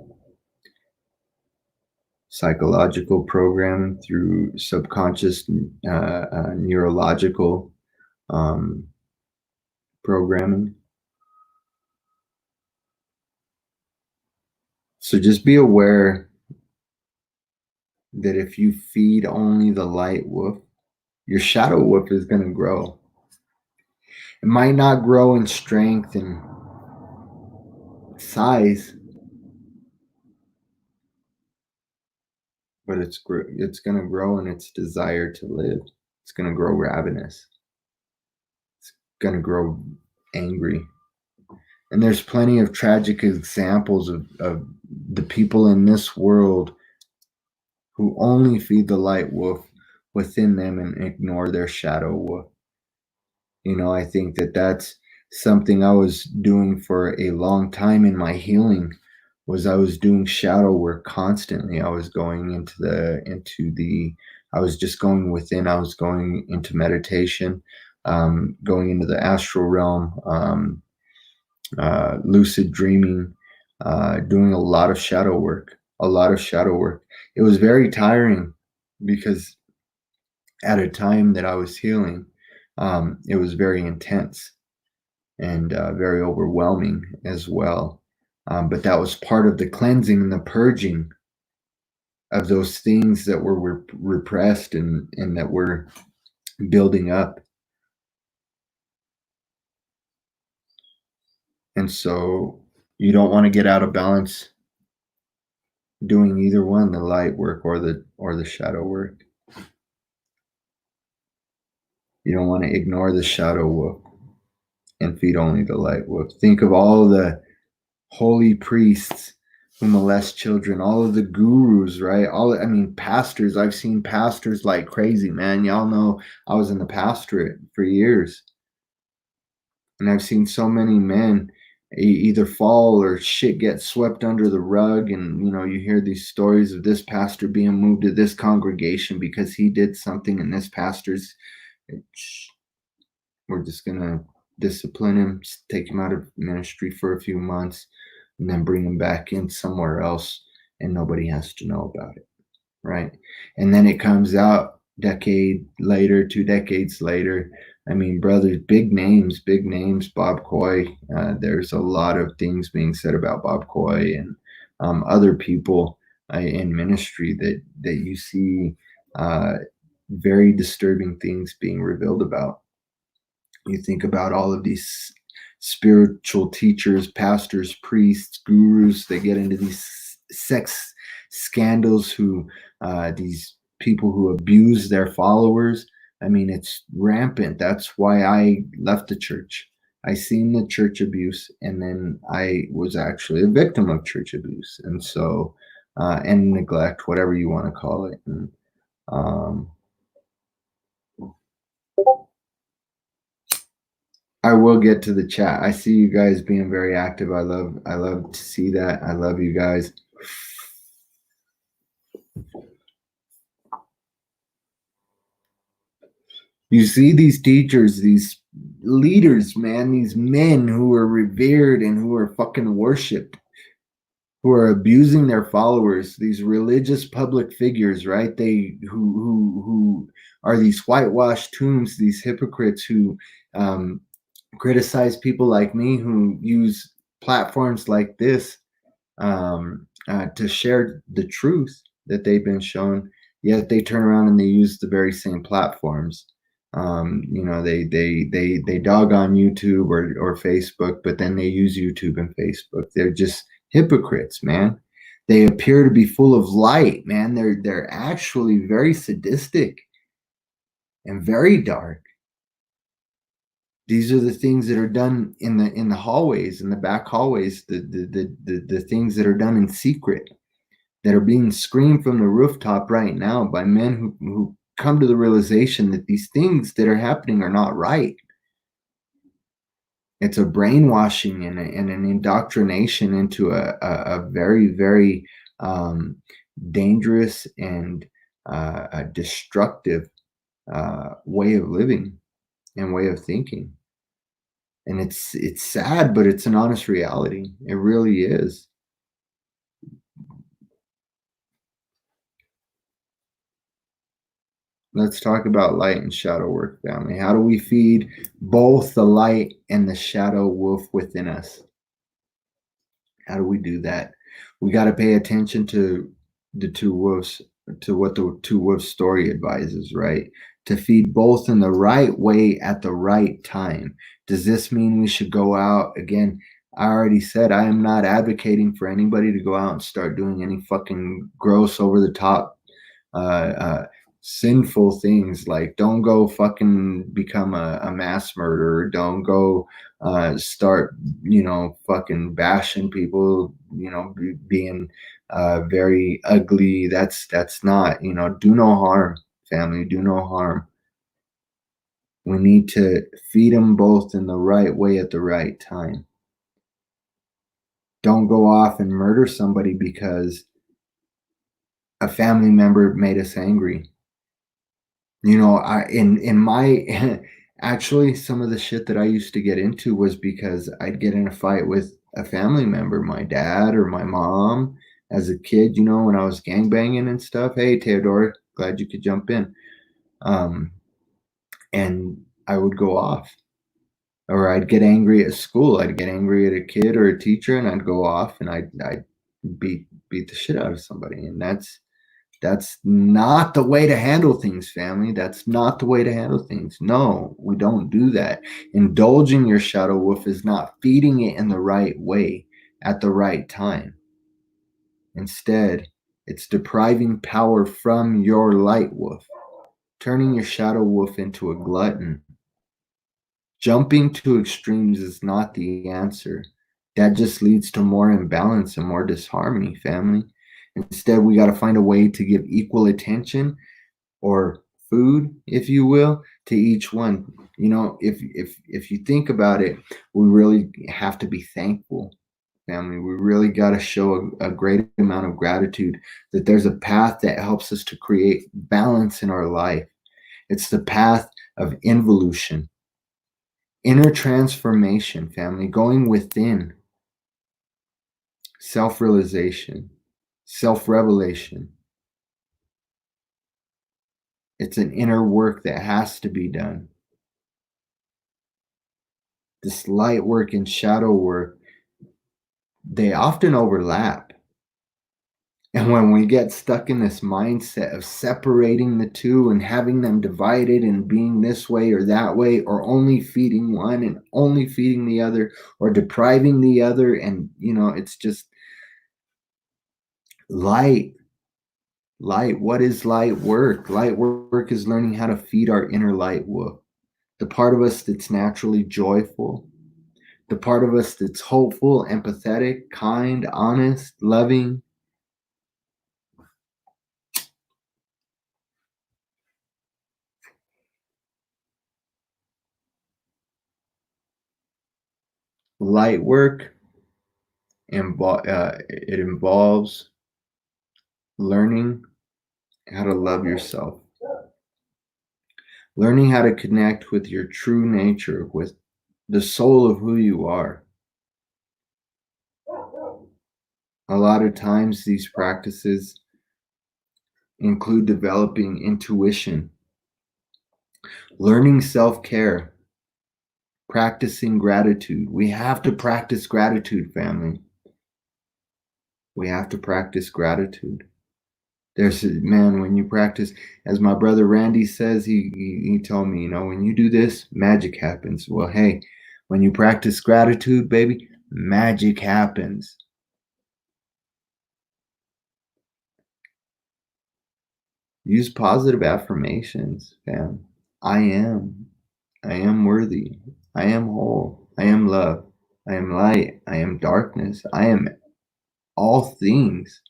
through subconscious neurological programming. So just be aware that if you feed only the light wolf, your shadow wolf is going to grow. It might not grow in strength and size, but it's going to grow in its desire to live. It's going to grow ravenous. It's going to grow angry. And there's plenty of tragic examples of the people in this world who only feed the light wolf within them and ignore their shadow wolf. You know, I think that's something I was doing for a long time in my healing. Was I was doing shadow work constantly. I was going I was just going within. I was going into meditation, going into the astral realm, lucid dreaming, doing a lot of shadow work. It was very tiring because at a time that I was healing, it was very intense and very overwhelming as well. But that was part of the cleansing and the purging those things that were repressed and that were building up. And so you don't want to get out of balance doing either one, the light work or the shadow work. You don't want to ignore the shadow wolf and feed only the light wolf. Think of all the holy priests who molest children, all of the gurus, right? Pastors. I've seen pastors like crazy, man. Y'all know I was in the pastorate for years. And I've seen so many men either fall or shit get swept under the rug. And, you hear these stories of this pastor being moved to this congregation because he did something, and this pastor's, we're just going to discipline him, take him out of ministry for a few months, and then bring him back in somewhere else, and nobody has to know about it, right? And then it comes out decade later, 2 decades later. I mean, brothers, big names, Bob Coy. There's a lot of things being said about Bob Coy and other people in ministry that you see very disturbing things being revealed about. You think about all of these spiritual teachers, pastors, priests, gurus, they get into these sex scandals, who these people who abuse their followers. I mean, it's rampant. That's why I left the church. I seen the church abuse, and then I was actually a victim of church abuse. And so, and neglect, whatever you want to call it. And, I will get to the chat. I see you guys being very active. I love to see that. I love you guys. You see these teachers, these leaders, man, these men who are revered and who are fucking worshipped, who are abusing their followers, these religious public figures, right? They who are these whitewashed tombs, these hypocrites who criticize people like me, who use platforms like this to share the truth that they've been shown. Yet they turn around and they use the very same platforms. They dog on YouTube or Facebook, but then they use YouTube and Facebook. They're just hypocrites, man. They appear to be full of light, man. They're actually very sadistic and very dark. These are the things that are done in the hallways, in the back hallways, the things that are done in secret, that are being screamed from the rooftop right now by men who come to the realization that these things that are happening are not right. It's a brainwashing and an indoctrination into a very, very dangerous and a destructive way of living and way of thinking. And it's sad, but it's an honest reality. It really is. Let's talk about light and shadow work, family. How do we feed both the light and the shadow wolf within us? How do we do that? We got to pay attention to the two wolves, to what the two wolves story advises, right? To feed both in the right way at the right time. Does this mean we should go out again? I already said I am not advocating for anybody to go out and start doing any fucking gross, over the top, sinful things. Like, don't go fucking become a mass murderer. Don't go start, fucking bashing people, being very ugly. That's not, do no harm, family. Do no harm. We need to feed them both in the right way at the right time. Don't go off and murder somebody because a family member made us angry. I in my actually, some of the shit that I used to get into was because I'd get in a fight with a family member, my dad or my mom, as a kid, when I was gangbanging and stuff. Hey, Theodore, glad you could jump in. And I would go off. Or I'd get angry at school. I'd get angry at a kid or a teacher, and I'd go off and I'd beat the shit out of somebody. And That's not the way to handle things, family. That's not the way to handle things. No, we don't do that. Indulging your shadow wolf is not feeding it in the right way at the right time. Instead, it's depriving power from your light wolf, turning your shadow wolf into a glutton. Jumping to extremes is not the answer. That just leads to more imbalance and more disharmony, family. Instead, we got to find a way to give equal attention or food, if you will, to each one. You know, if you think about it, we really have to be thankful, family. We really got to show a great amount of gratitude that there's a path that helps us to create balance in our life. It's the path of involution, inner transformation, family, going within, self-realization, self-revelation. It's an inner work that has to be done. This light work and shadow work, they often overlap. And when we get stuck in this mindset of separating the two and having them divided and being this way or that way, or only feeding one and only feeding the other, or depriving the other, and it's just light. What is light work? Light work is learning how to feed our inner light wolf, the part of us that's naturally joyful, the part of us that's hopeful, empathetic, kind, honest, loving. Light work, it involves learning how to love yourself, learning how to connect with your true nature, with the soul of who you are. A lot of times, these practices include developing intuition, learning self care, practicing gratitude. We have to practice gratitude, family. We have to practice gratitude. When you practice, as my brother Randy says, he told me, when you do this, magic happens. Well, hey, when you practice gratitude, baby, magic happens. Use positive affirmations, fam. I am worthy. I am whole. I am love. I am light. I am darkness. I am all things.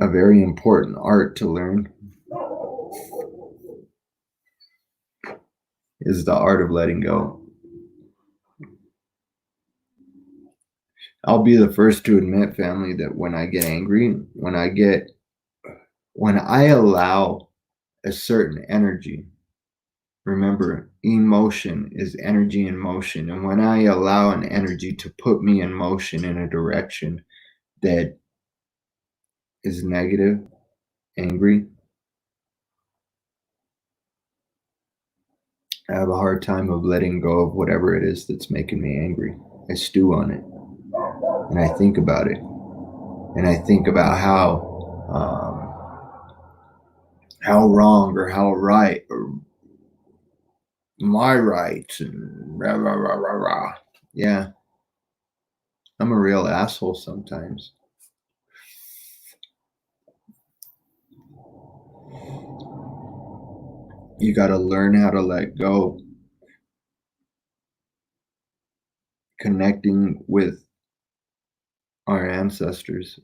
A very important art to learn is the art of letting go. I'll be the first to admit, family, that when I get angry, when I allow a certain energy, remember, emotion is energy in motion. And when I allow an energy to put me in motion in a direction that is negative, angry, I have a hard time of letting go of whatever it is that's making me angry. I stew on it and I think about it. And I think about how wrong or how right or my rights and rah, rah, rah, rah, rah. Yeah, I'm a real asshole sometimes. You got to learn how to let go. Connecting with our ancestors,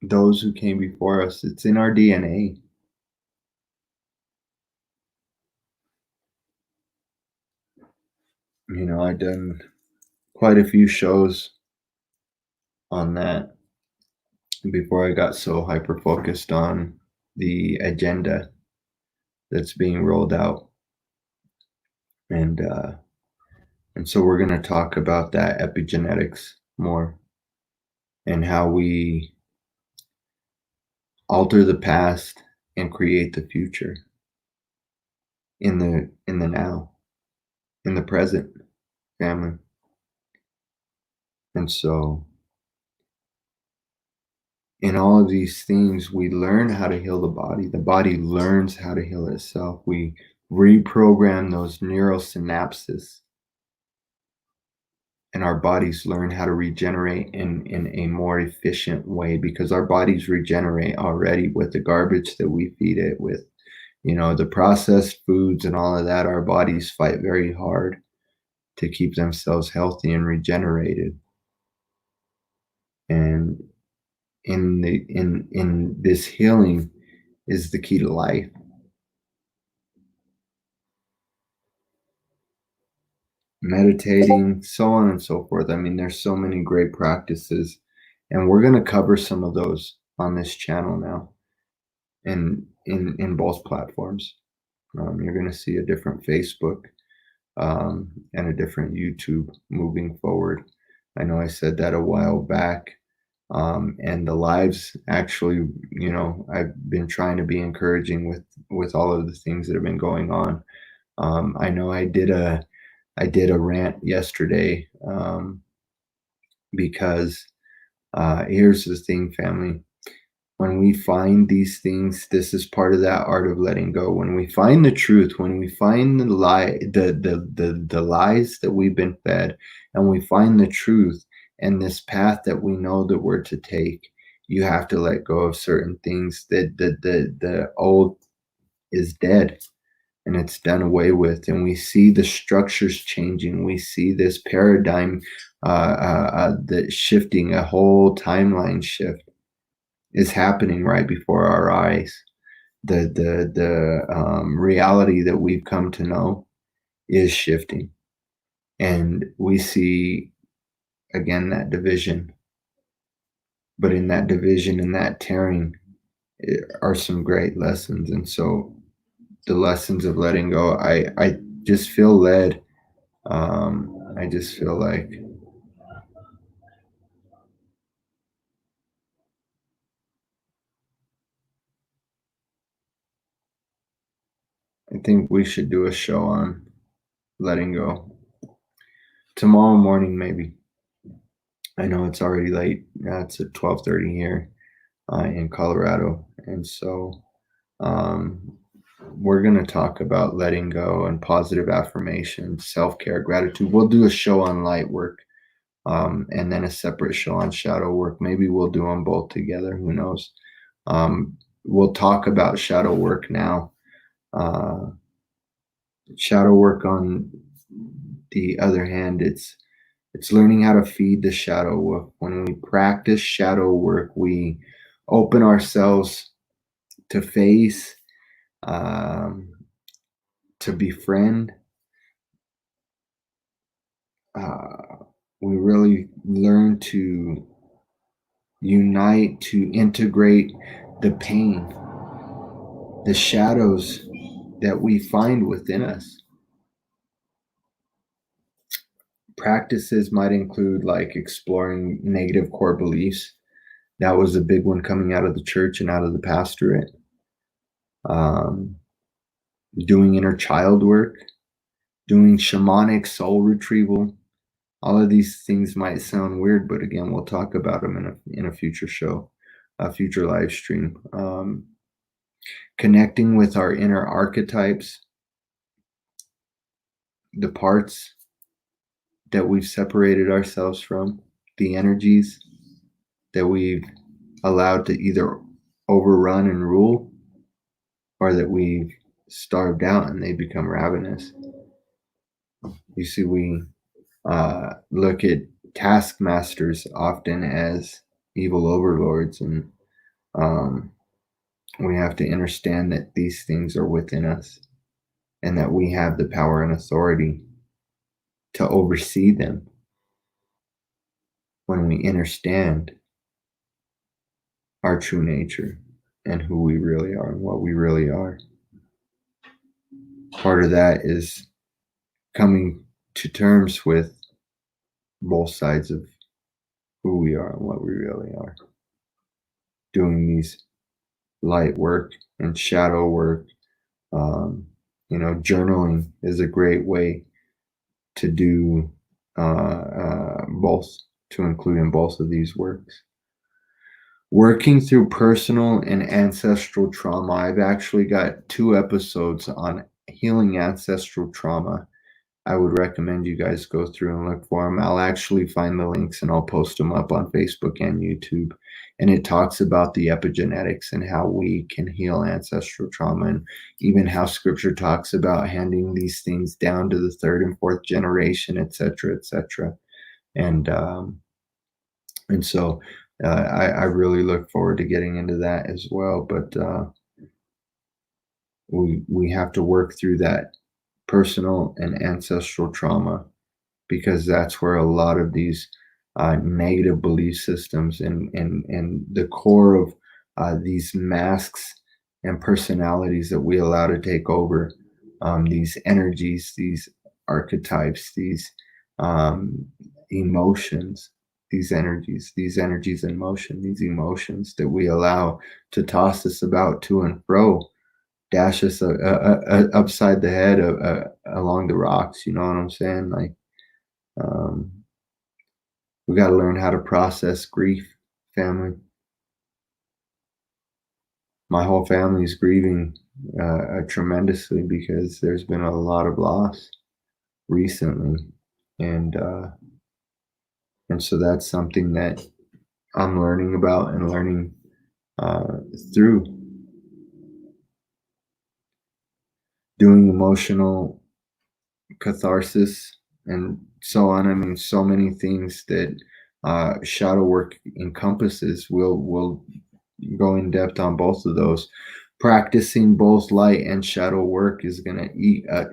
those who came before us, it's in our DNA. I've done quite a few shows on that before I got so hyper focused on the agenda that's being rolled out. And so we're going to talk about that epigenetics more and how we alter the past and create the future in the now. in the present, family. And so in all of these things, we learn how to heal the body. The body learns how to heal itself. We reprogram those neural synapses, and our bodies learn how to regenerate in a more efficient way, because our bodies regenerate already with the garbage that we feed it with, the processed foods and all of that. Our bodies fight very hard to keep themselves healthy and regenerated. And in this healing is the key to life. Meditating, so on and so forth. I mean, there's so many great practices, and we're going to cover some of those on this channel now, and in both platforms. You're going to see a different Facebook and a different YouTube moving forward. I know I said that a while back, and the lives actually, I've been trying to be encouraging with all of the things that have been going on. I know I did a rant yesterday, because here's the thing, family. When we find these things, this is part of that art of letting go. When we find the truth, when we find the lies that we've been fed, and we find the truth and this path that we know that we're to take, you have to let go of certain things. That the old is dead and it's done away with, and we see the structures changing. We see this paradigm that shifting, a whole timeline shift is happening right before our eyes. The reality that we've come to know is shifting, and we see again that division. But in that division and that tearing are some great lessons. And so the lessons of letting go, I just feel led. I just feel like I think we should do a show on letting go tomorrow morning, maybe. I know it's already late. It's at 12:30 here in Colorado, and so um, we're going to talk about letting go and positive affirmation, self-care, gratitude. We'll do a show on light work, and then a separate show on shadow work. Maybe we'll do them both together. Who knows? We'll talk about shadow work now. Shadow work, on the other hand, it's learning how to feed the shadow work. When we practice shadow work, we open ourselves to face, um, to befriend. We really learn to unite, to integrate the pain, the shadows that we find within us. Practices might include like exploring negative core beliefs. That was a big one coming out of the church and out of the pastorate. Doing inner child work, doing shamanic soul retrieval. All of these things might sound weird, but again, we'll talk about them in a future show, a future live stream. Connecting with our inner archetypes, the parts that we've separated ourselves from, the energies that we've allowed to either overrun and rule, or that we've starved out and they become ravenous. You see, we look at taskmasters often as evil overlords, and we have to understand that these things are within us and that we have the power and authority to oversee them when we understand our true nature and who we really are and what we really are. Part of that is coming to terms with both sides of who we are and what we really are. Doing these light work and shadow work, journaling is a great way to do both, to include in both of these works. Working through personal and ancestral trauma. I've actually got 2 episodes on healing ancestral trauma. I would recommend you guys go through and look for them. I'll actually find the links and I'll post them up on Facebook and YouTube. And it talks about the epigenetics and how we can heal ancestral trauma, and even how scripture talks about handing these things down to the 3rd and 4th generation, et cetera, et cetera. And so I really look forward to getting into that as well. But we have to work through that personal and ancestral trauma, because that's where a lot of these negative belief systems and the core of these masks and personalities that we allow to take over, these energies, these archetypes, these emotions, these energies in motion, these emotions that we allow to toss us about to and fro, dash us upside the head along the rocks. You know what I'm saying? Like, we got to learn how to process grief, family. My whole family is grieving tremendously, because there's been a lot of loss recently, and so that's something that I'm learning about and learning through doing emotional catharsis and so on. I mean, so many things that shadow work encompasses. We'll go in depth on both of those. Practicing both light and shadow work is going to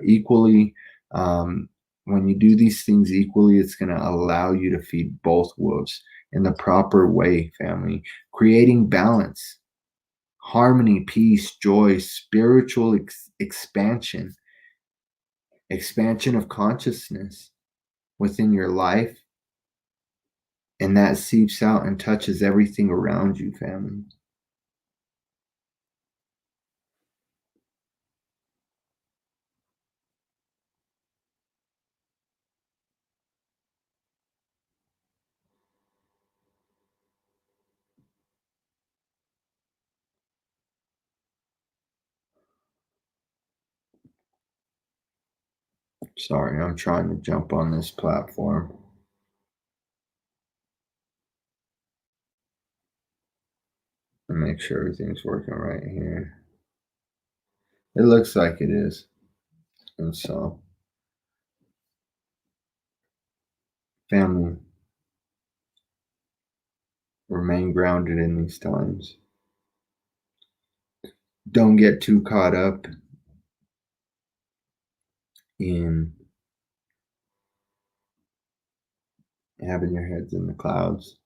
equally, when you do these things equally, it's going to allow you to feed both wolves in the proper way, family. Creating balance, harmony, peace, joy, spiritual expansion of consciousness within your life, and that seeps out and touches everything around you, family. Sorry, I'm trying to jump on this platform and make sure everything's working right here. It looks like it is. And so, family, remain grounded in these times. Don't get too caught up in having your heads in the clouds.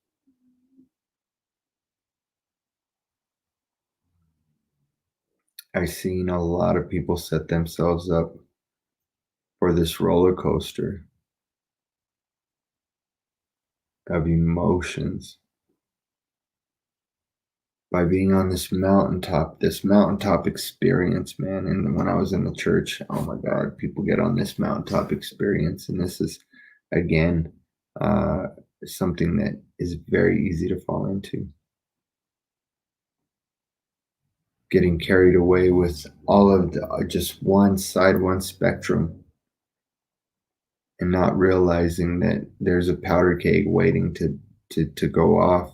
I've seen a lot of people set themselves up for this roller coaster of emotions by being on this mountaintop experience, man. And when I was in the church, oh my God, people get on this mountaintop experience. And this is, again, something that is very easy to fall into. Getting carried away with all of the, just one side, one spectrum, and not realizing that there's a powder keg waiting to go off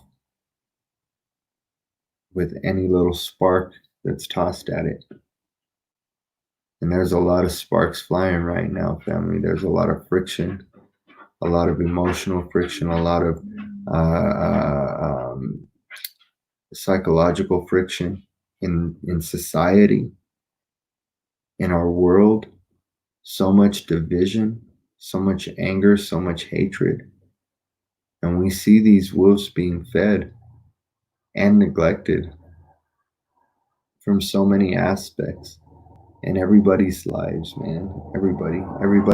with any little spark that's tossed at it. And there's a lot of sparks flying right now, family. There's a lot of friction, a lot of emotional friction, a lot of psychological friction in society, in our world. So much division, so much anger, so much hatred. And we see these wolves being fed and neglected from so many aspects in everybody's lives, man. Everybody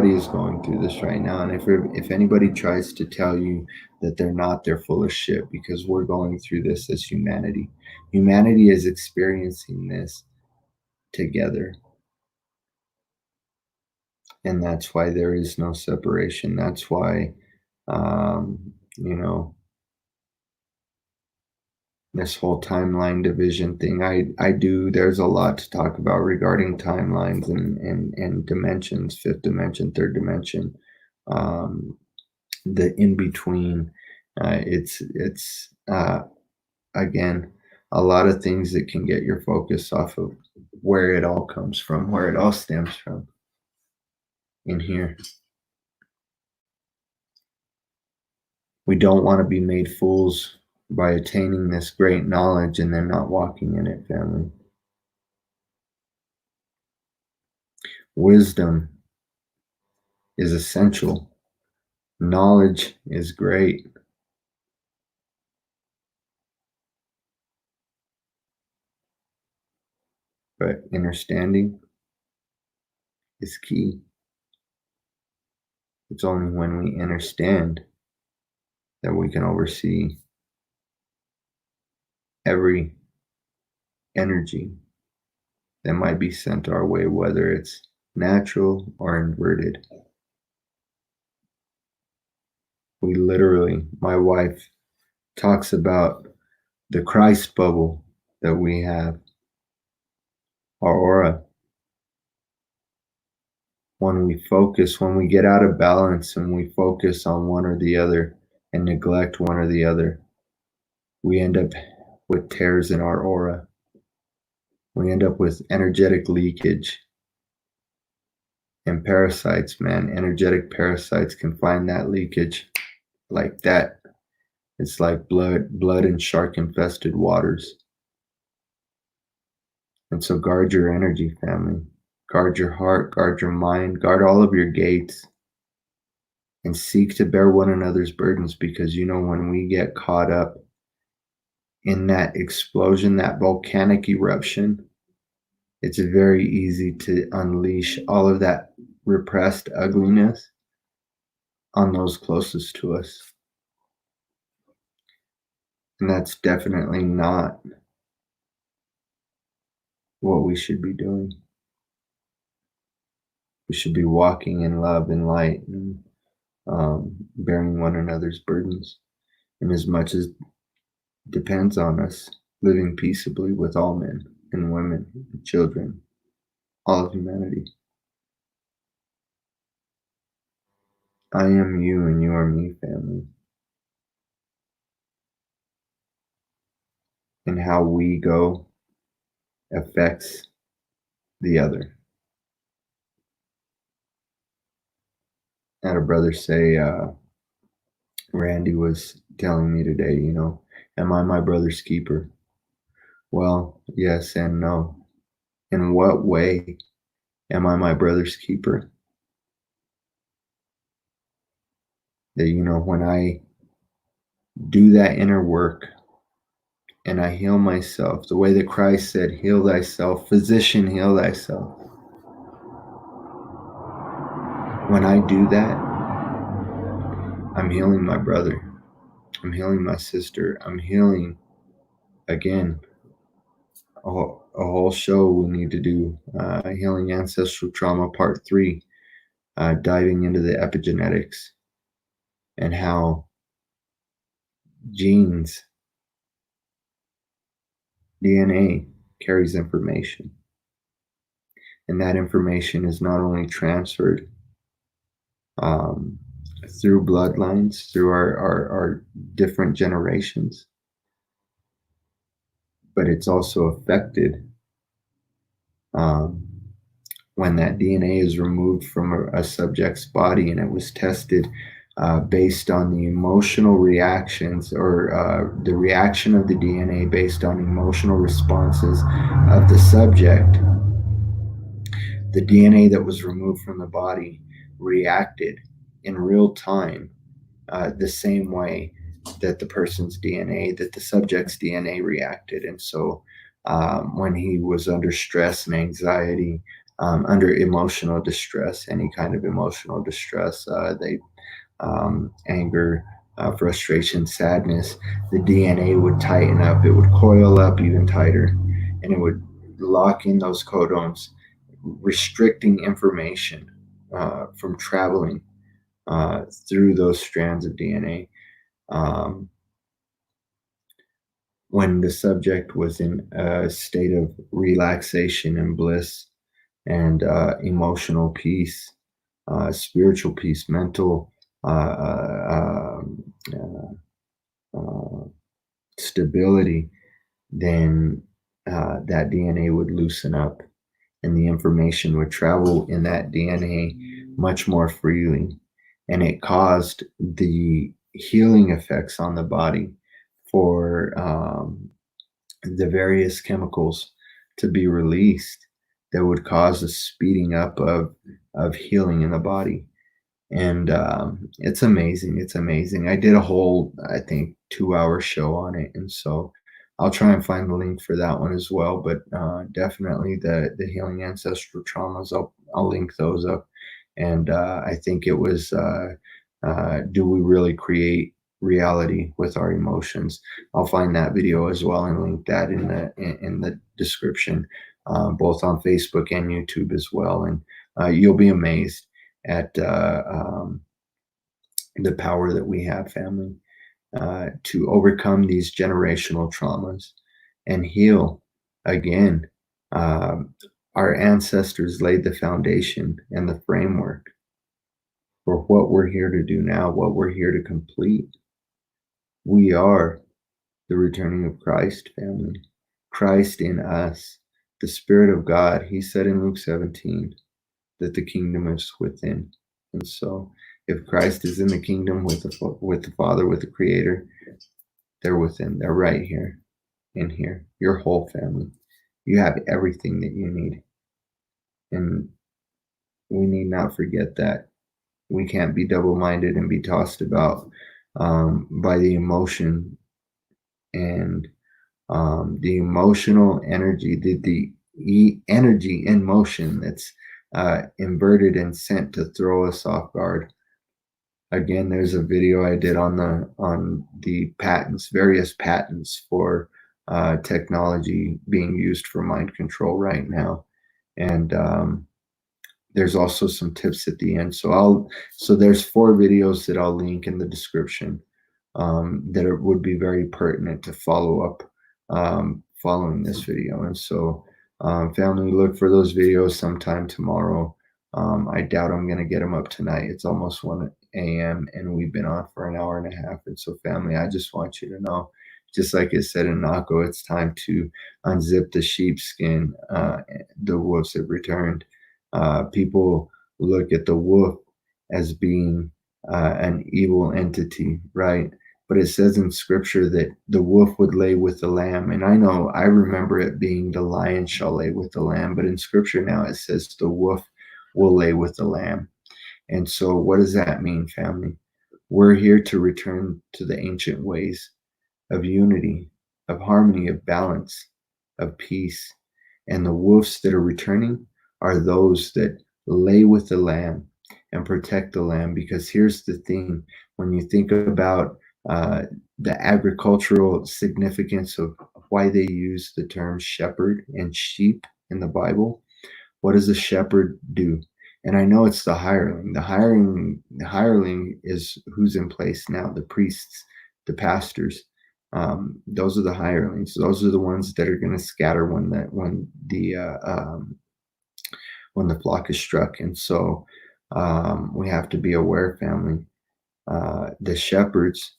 is going through this right now. And if anybody tries to tell you that they're not, they're full of shit, because we're going through this as humanity. Humanity is experiencing this together. And that's why there is no separation. That's why, you know, this whole timeline division thing, I do, there's a lot to talk about regarding timelines and dimensions, fifth dimension, third dimension, the in between. It's again, a lot of things that can get your focus off of where it all comes from, where it all stems from in here. We don't want to be made fools by attaining this great knowledge and then not walking in it, family. Wisdom is essential. Knowledge is great. But understanding is key. It's only when we understand that we can oversee every energy that might be sent our way, whether it's natural or inverted. We literally, my wife talks about the Christ bubble that we have, our aura. When we focus, when we get out of balance and we focus on one or the other and neglect one or the other, we end up with tears in our aura. We end up with energetic leakage. And parasites, man, energetic parasites can find that leakage like that. It's like blood in shark infested waters. And so guard your energy, family. Guard your heart, guard your mind, guard all of your gates, and seek to bear one another's burdens, because you know when we get caught up in that explosion, that volcanic eruption, it's very easy to unleash all of that repressed ugliness on those closest to us. And that's definitely not what we should be doing. We should be walking in love and light and bearing one another's burdens. And as much as depends on us, living peaceably with all men and women and children, all of humanity. I am you and you are me, family. And how we go affects the other. I had a brother say, Randy was telling me today, you know, am I my brother's keeper? Well, yes and no. In what way am I my brother's keeper? That, you know, when I do that inner work and I heal myself, the way that Christ said, heal thyself, physician, heal thyself. When I do that, I'm healing my brother. I'm healing my sister. I'm healing, again, a whole show we need to do, Healing Ancestral Trauma Part 3, diving into the epigenetics and how genes, DNA carries information. And that information is not only transferred through bloodlines, through our different generations, but it's also affected when that DNA is removed from a subject's body and it was tested based on the emotional reactions or the reaction of the DNA based on emotional responses of the subject. The DNA that was removed from the body reacted in real time the same way that the person's DNA, that the subject's DNA reacted. And so when he was under stress and anxiety, under emotional distress, any kind of emotional distress, anger, frustration, sadness, the DNA would tighten up. It would coil up even tighter, and it would lock in those codons, restricting information. from traveling through those strands of DNA. Um, when the subject was in a state of relaxation and bliss and emotional peace, spiritual peace, mental uh, stability, then that DNA would loosen up and the information would travel in that DNA much more freely. And it caused the healing effects on the body for the various chemicals to be released that would cause a speeding up of healing in the body. And it's amazing. It's amazing. I did a whole, I think, 2 hour show on it. And so I'll try and find the link for that one as well. But definitely the healing ancestral traumas, I'll link those up. And I think it was do we really create reality with our emotions? I'll find that video as well and link that in the description, both on Facebook and YouTube as well. And you'll be amazed at the power that we have, family, to overcome these generational traumas and heal again. Um, our ancestors laid the foundation and the framework for what we're here to do now, what we're here to complete. We are the returning of Christ, family. Christ in us, the Spirit of God. He said in Luke 17 that the kingdom is within. And so if Christ is in the kingdom with the Father, with the Creator, they're within. They're right here, in here. Your whole family. You have everything that you need. And we need not forget that. We can't be double-minded and be tossed about by the emotion and the emotional energy, the energy in motion that's inverted and sent to throw us off guard. Again, there's a video I did on the patents, various patents for technology being used for mind control right now, and there's also some tips at the end. So there's 4 videos that I'll link in the description that would be very pertinent to follow up following this video. And so, family, look for those videos sometime tomorrow. I doubt I'm going to get them up tonight. It's almost 1 a.m. and we've been on for an hour and a half. And so, family, I just want you to know, just like it said in Nako, it's time to unzip the sheepskin. The wolves have returned. People look at the wolf as being an evil entity, right? But it says in scripture that the wolf would lay with the lamb. And I remember it being the lion shall lay with the lamb, but in scripture now it says the wolf will lay with the lamb. And so what does that mean, family? We're here to return to the ancient ways of unity, of harmony, of balance, of peace. And the wolves that are returning are those that lay with the lamb and protect the lamb. Because here's the thing, when you think about the agricultural significance of why they use the term shepherd and sheep in the Bible, what does a shepherd do? And I know it's the hireling. The hireling is who's in place now, the priests, the pastors. Those are the hirelings. Those are the ones that are going to scatter when the flock is struck. And so we have to be aware, family. The shepherds,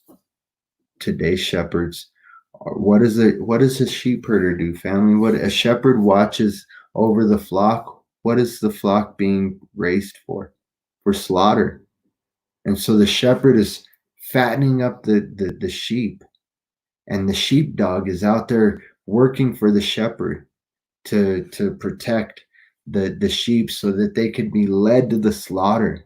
today's shepherds, what does a sheep herder do, family? What a shepherd watches over the flock. What is the flock being raised for? For slaughter. And so the shepherd is fattening up the sheep, and the sheepdog is out there working for the shepherd to protect the sheep so that they could be led to the slaughter.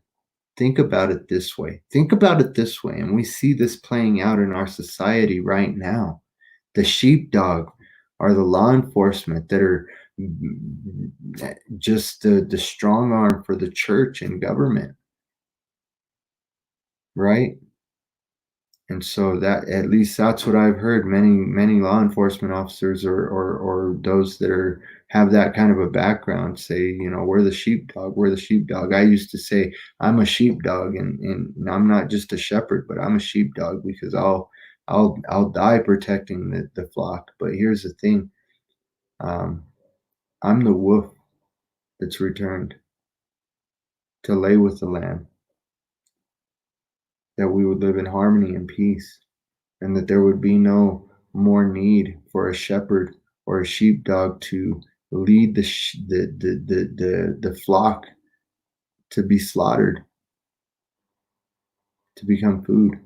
Think about it this way. Think about it this way. And we see this playing out in our society right now. The sheepdog are the law enforcement that are just the strong arm for the church and government, right? And so that, at least that's what I've heard. Many law enforcement officers or those that have that kind of a background, say, we're the sheepdog, we're the sheepdog. I used to say I'm a sheepdog, and I'm not just a shepherd, but I'm a sheepdog because I'll die protecting the flock. But here's the thing, um, I'm the wolf that's returned to lay with the lamb, that we would live in harmony and peace, and that there would be no more need for a shepherd or a sheepdog to lead the flock to be slaughtered, to become food.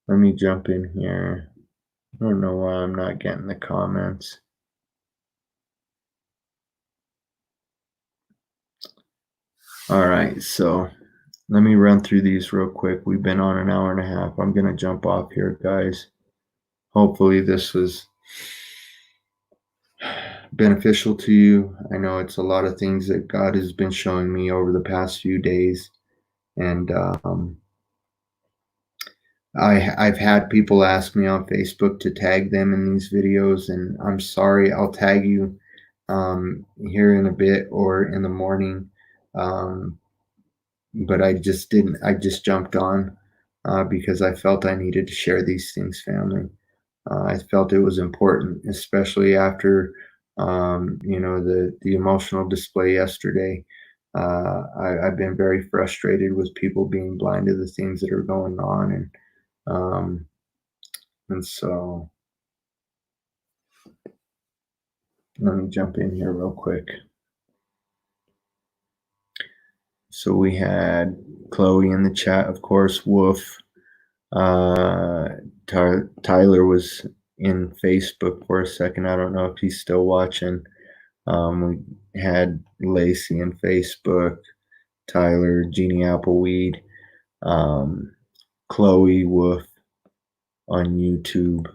Let me jump in here. I don't know why I'm not getting the comments. All right, so let me run through these real quick. We've been on an hour and a half. I'm going to jump off here, guys. Hopefully, this was beneficial to you. I know it's a lot of things that God has been showing me over the past few days. And I've had people ask me on Facebook to tag them in these videos, and I'm sorry. I'll tag you here in a bit or in the morning. But I just didn't. I just jumped on because I felt I needed to share these things, family. I felt it was important, especially after the emotional display yesterday. I've been very frustrated with people being blind to the things that are going on, um, and so let me jump in here real quick. So we had Chloe in the chat, of course. Wolf. Tyler was in Facebook for a second. I don't know if he's still watching. We had Lacey in Facebook, Tyler, Jeannie Appleweed, Chloe Wolf on YouTube.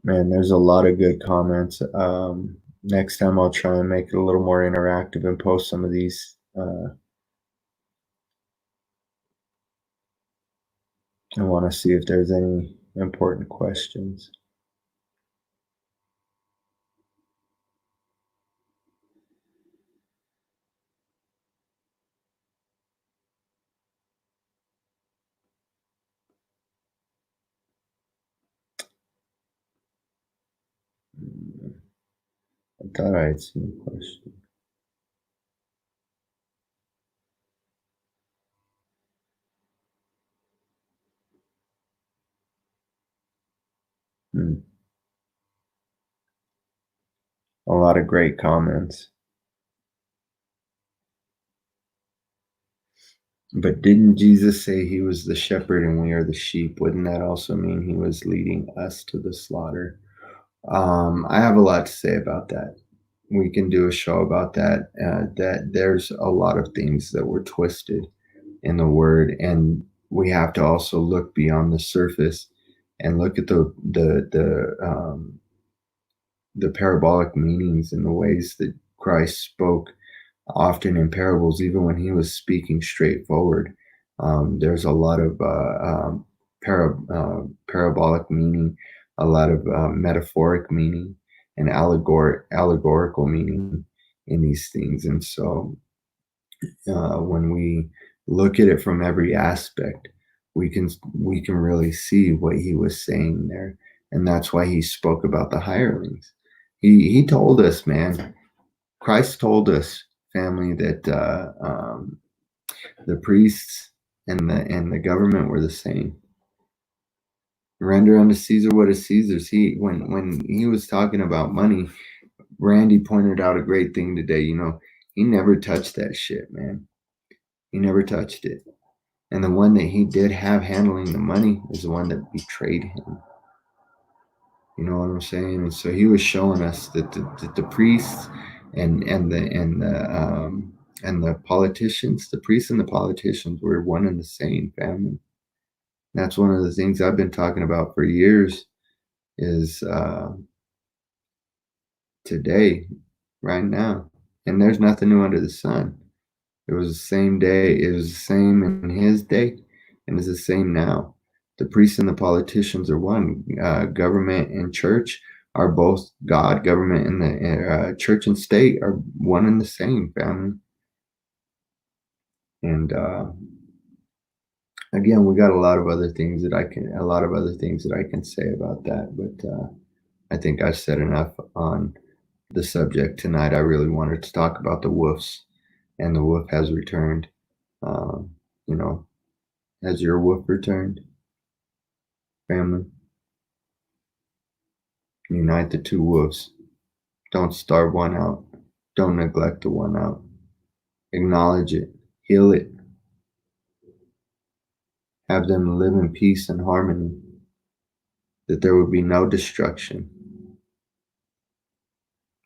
Man, there's a lot of good comments. Next time I'll try and make it a little more interactive and post some of these. I want to see if there's any important questions. I thought I had seen a question. A lot of great comments. But didn't Jesus say he was the shepherd and we are the sheep? Wouldn't that also mean he was leading us to the slaughter? I have a lot to say about that. We can do a show about that. That there's a lot of things that were twisted in the word, and we have to also look beyond the surface and look at the parabolic meanings and the ways that Christ spoke often in parables, even when he was speaking straightforward. There's a lot of parabolic meaning, a lot of metaphoric meaning, and allegorical meaning in these things. And so when we look at it from every aspect, we can really see what he was saying there. And that's why he spoke about the hirelings. He told us, man, Christ told us, family, that the priests and the government were the same. Render unto Caesar what is Caesar's. When he was talking about money, Randy pointed out a great thing today. He never touched that shit, man. He never touched it. And the one that he did have handling the money is the one that betrayed him. You know what I'm saying? And so he was showing us that the priests and the politicians, the priests and the politicians were one and the same family. That's one of the things I've been talking about for years is today, right now. And there's nothing new under the sun. It was the same day. It was the same in his day, and it's the same now. The priests and the politicians are one. Government and church are both God. Government and the church and state are one and the same, family. And again, we got a lot of other things that I can say about that, but I think I've said enough on the subject tonight. I really wanted to talk about the wolves, and the wolf has returned. Um, you know, has your wolf returned, family? Unite the two wolves. Don't starve one out. Don't neglect the one out. Acknowledge it. Heal it. Have them live in peace and harmony. That there would be no destruction,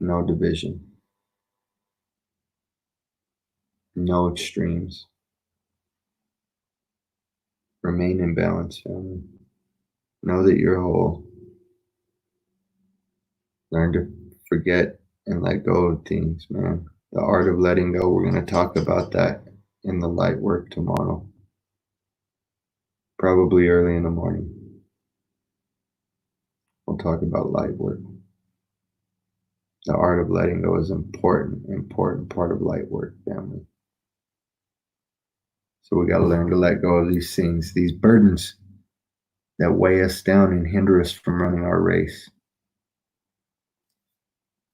no division, no extremes. Remain in balance, family. Know that you're whole. Learn to forget and let go of things, man. The art of letting go. We're going to talk about that in the light work tomorrow, probably early in the morning. We'll talk about light work. The art of letting go is important part of light work, family. So we got to learn to let go of these things, these burdens that weigh us down and hinder us from running our race.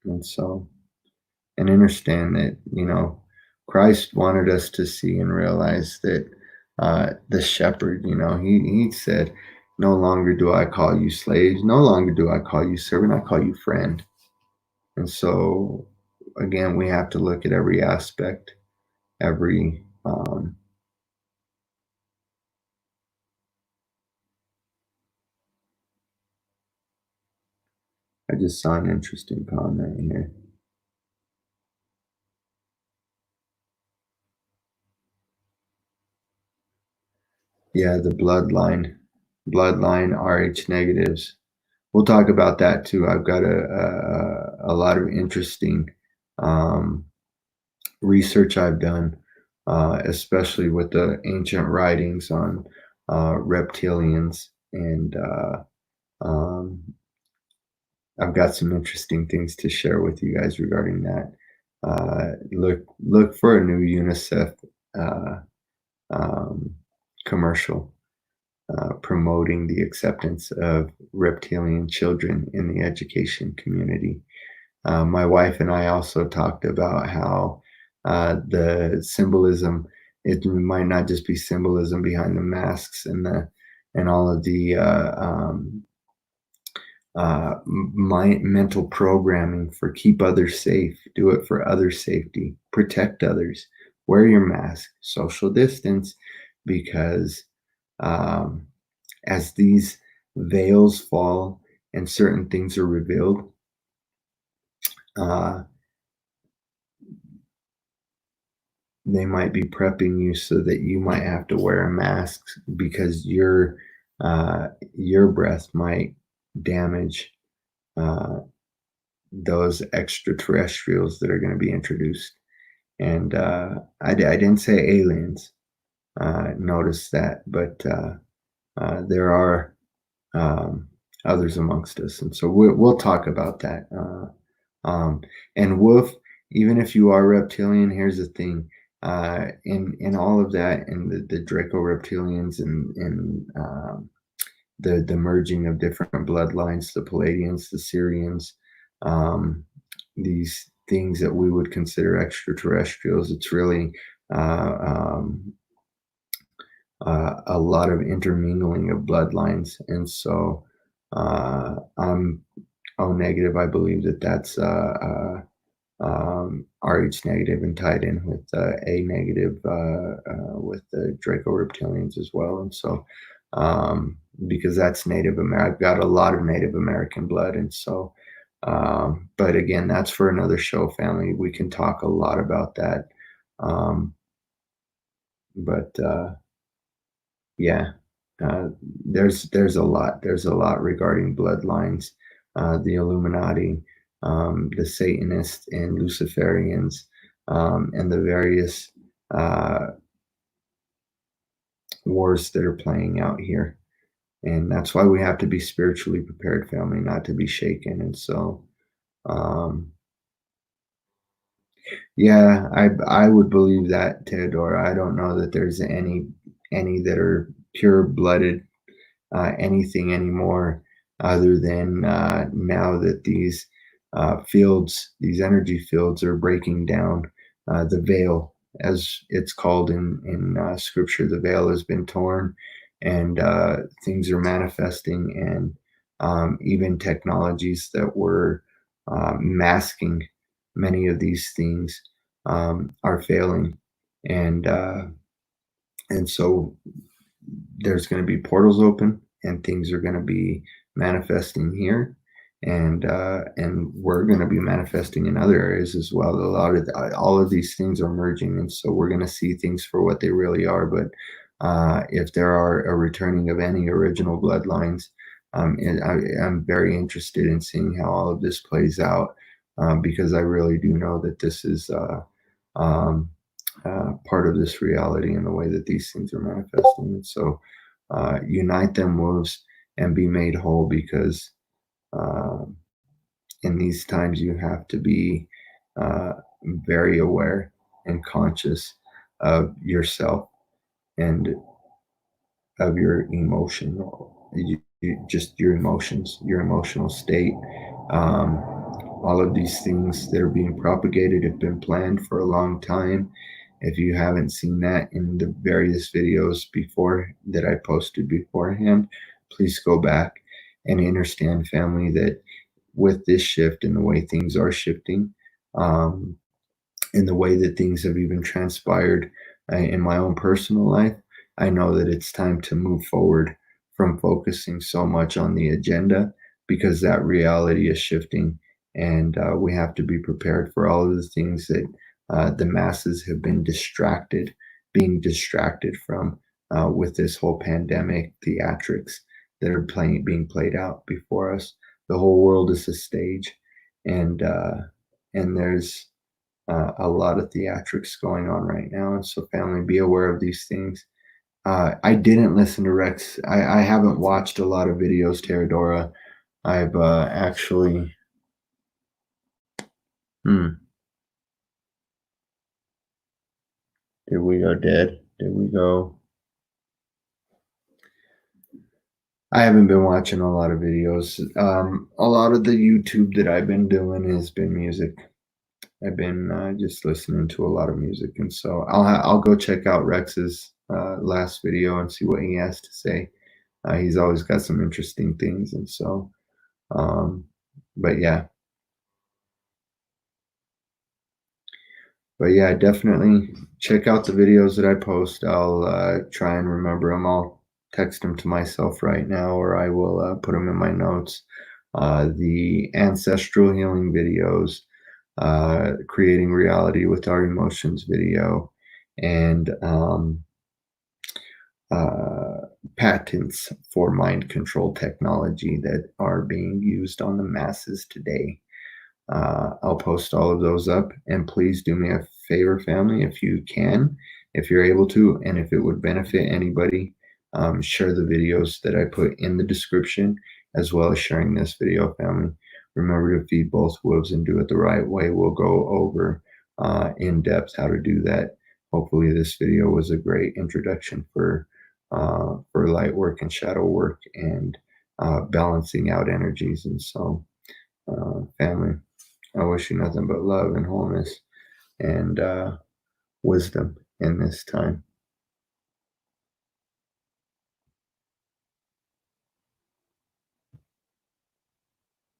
And so, and understand that, Christ wanted us to see and realize that the shepherd, he said, no longer do I call you slaves, no longer do I call you servant, I call you friend. And so, again, we have to look at every aspect, every I just saw an interesting comment here. Yeah, the bloodline RH negatives. We'll talk about that too. I've got a lot of interesting um, research I've done, especially with the ancient writings on reptilians, and I've got some interesting things to share with you guys regarding that. Look for a new UNICEF uh, um, commercial promoting the acceptance of reptilian children in the education community. My wife and I also talked about how the symbolism, it might not just be symbolism behind the masks and all of the mental programming for keep others safe, do it for other safety, protect others, wear your mask, social distance, because um, as these veils fall and certain things are revealed, uh, they might be prepping you so that you might have to wear a mask because your breath might damage uh, those extraterrestrials that are going to be introduced. And I didn't say aliens. Notice that, but there are others amongst us, and so we'll talk about that. And Wolf, even if you are reptilian, here's the thing: in all of that, and the Draco reptilians, and the merging of different bloodlines, the Palladians, the Syrians, um, these things that we would consider extraterrestrials. It's really a lot of intermingling of bloodlines, and so I'm O negative. I believe that that's RH negative and tied in with A negative with the Draco reptilians as well. And so, because that's Native American, I've got a lot of Native American blood. And so, but again, that's for another show, family. We can talk a lot about that. But yeah, uh, there's a lot. There's a lot regarding bloodlines, the Illuminati, the Satanists and Luciferians, and the various wars that are playing out here. And that's why we have to be spiritually prepared, family, not to be shaken. And so, um, yeah, I would believe that, Theodora. I don't know that there's any that are pure blooded anything anymore, other than now that these fields, these energy fields, are breaking down the veil, as it's called in scripture. The veil has been torn, and things are manifesting, and even technologies that were masking many of these things are failing, and so there's going to be portals open, and things are going to be manifesting here, and we're going to be manifesting in other areas as well. A lot of all of these things are merging, and so we're going to see things for what they really are. But if there are a returning of any original bloodlines, and I'm very interested in seeing how all of this plays out, because I really do know that this is um, part of this reality and the way that these things are manifesting. And so unite them wolves and be made whole, because uh, in these times you have to be uh, very aware and conscious of yourself and of your emotional, just your emotions, your emotional state. Um, all of these things that are being propagated have been planned for a long time. If you haven't seen that in the various videos before that I posted beforehand, please go back and understand, family, that with this shift and the way things are shifting, um, in the way that things have even transpired in my own personal life, I know that it's time to move forward from focusing so much on the agenda, because that reality is shifting, and we have to be prepared for all of the things that the masses have been being distracted from with this whole pandemic theatrics that are being played out before us. The whole world is a stage, and there's a lot of theatrics going on right now. And so, family, be aware of these things. I didn't listen to Rex. I haven't watched a lot of videos, Teradora. I've actually. Hmm. Did we go dead? Did we go? I haven't been watching a lot of videos. A lot of the YouTube that I've been doing has been music. I've been just listening to a lot of music, and so I'll go check out Rex's last video and see what he has to say. He's always got some interesting things, and so, um, but yeah, definitely check out the videos that I post. I'll try and remember them. I'll text them to myself right now, or I will put them in my notes. The ancestral healing videos, creating reality with our emotions video, and uh, patents for mind control technology that are being used on the masses today. I'll post all of those up, and please do me a favor, family, if you can, if you're able to, and if it would benefit anybody, share the videos that I put in the description, as well as sharing this video, family. Remember to feed both wolves and do it the right way. We'll go over in depth how to do that. Hopefully, this video was a great introduction for light work and shadow work, and balancing out energies. And so, family, I wish you nothing but love and wholeness and wisdom in this time.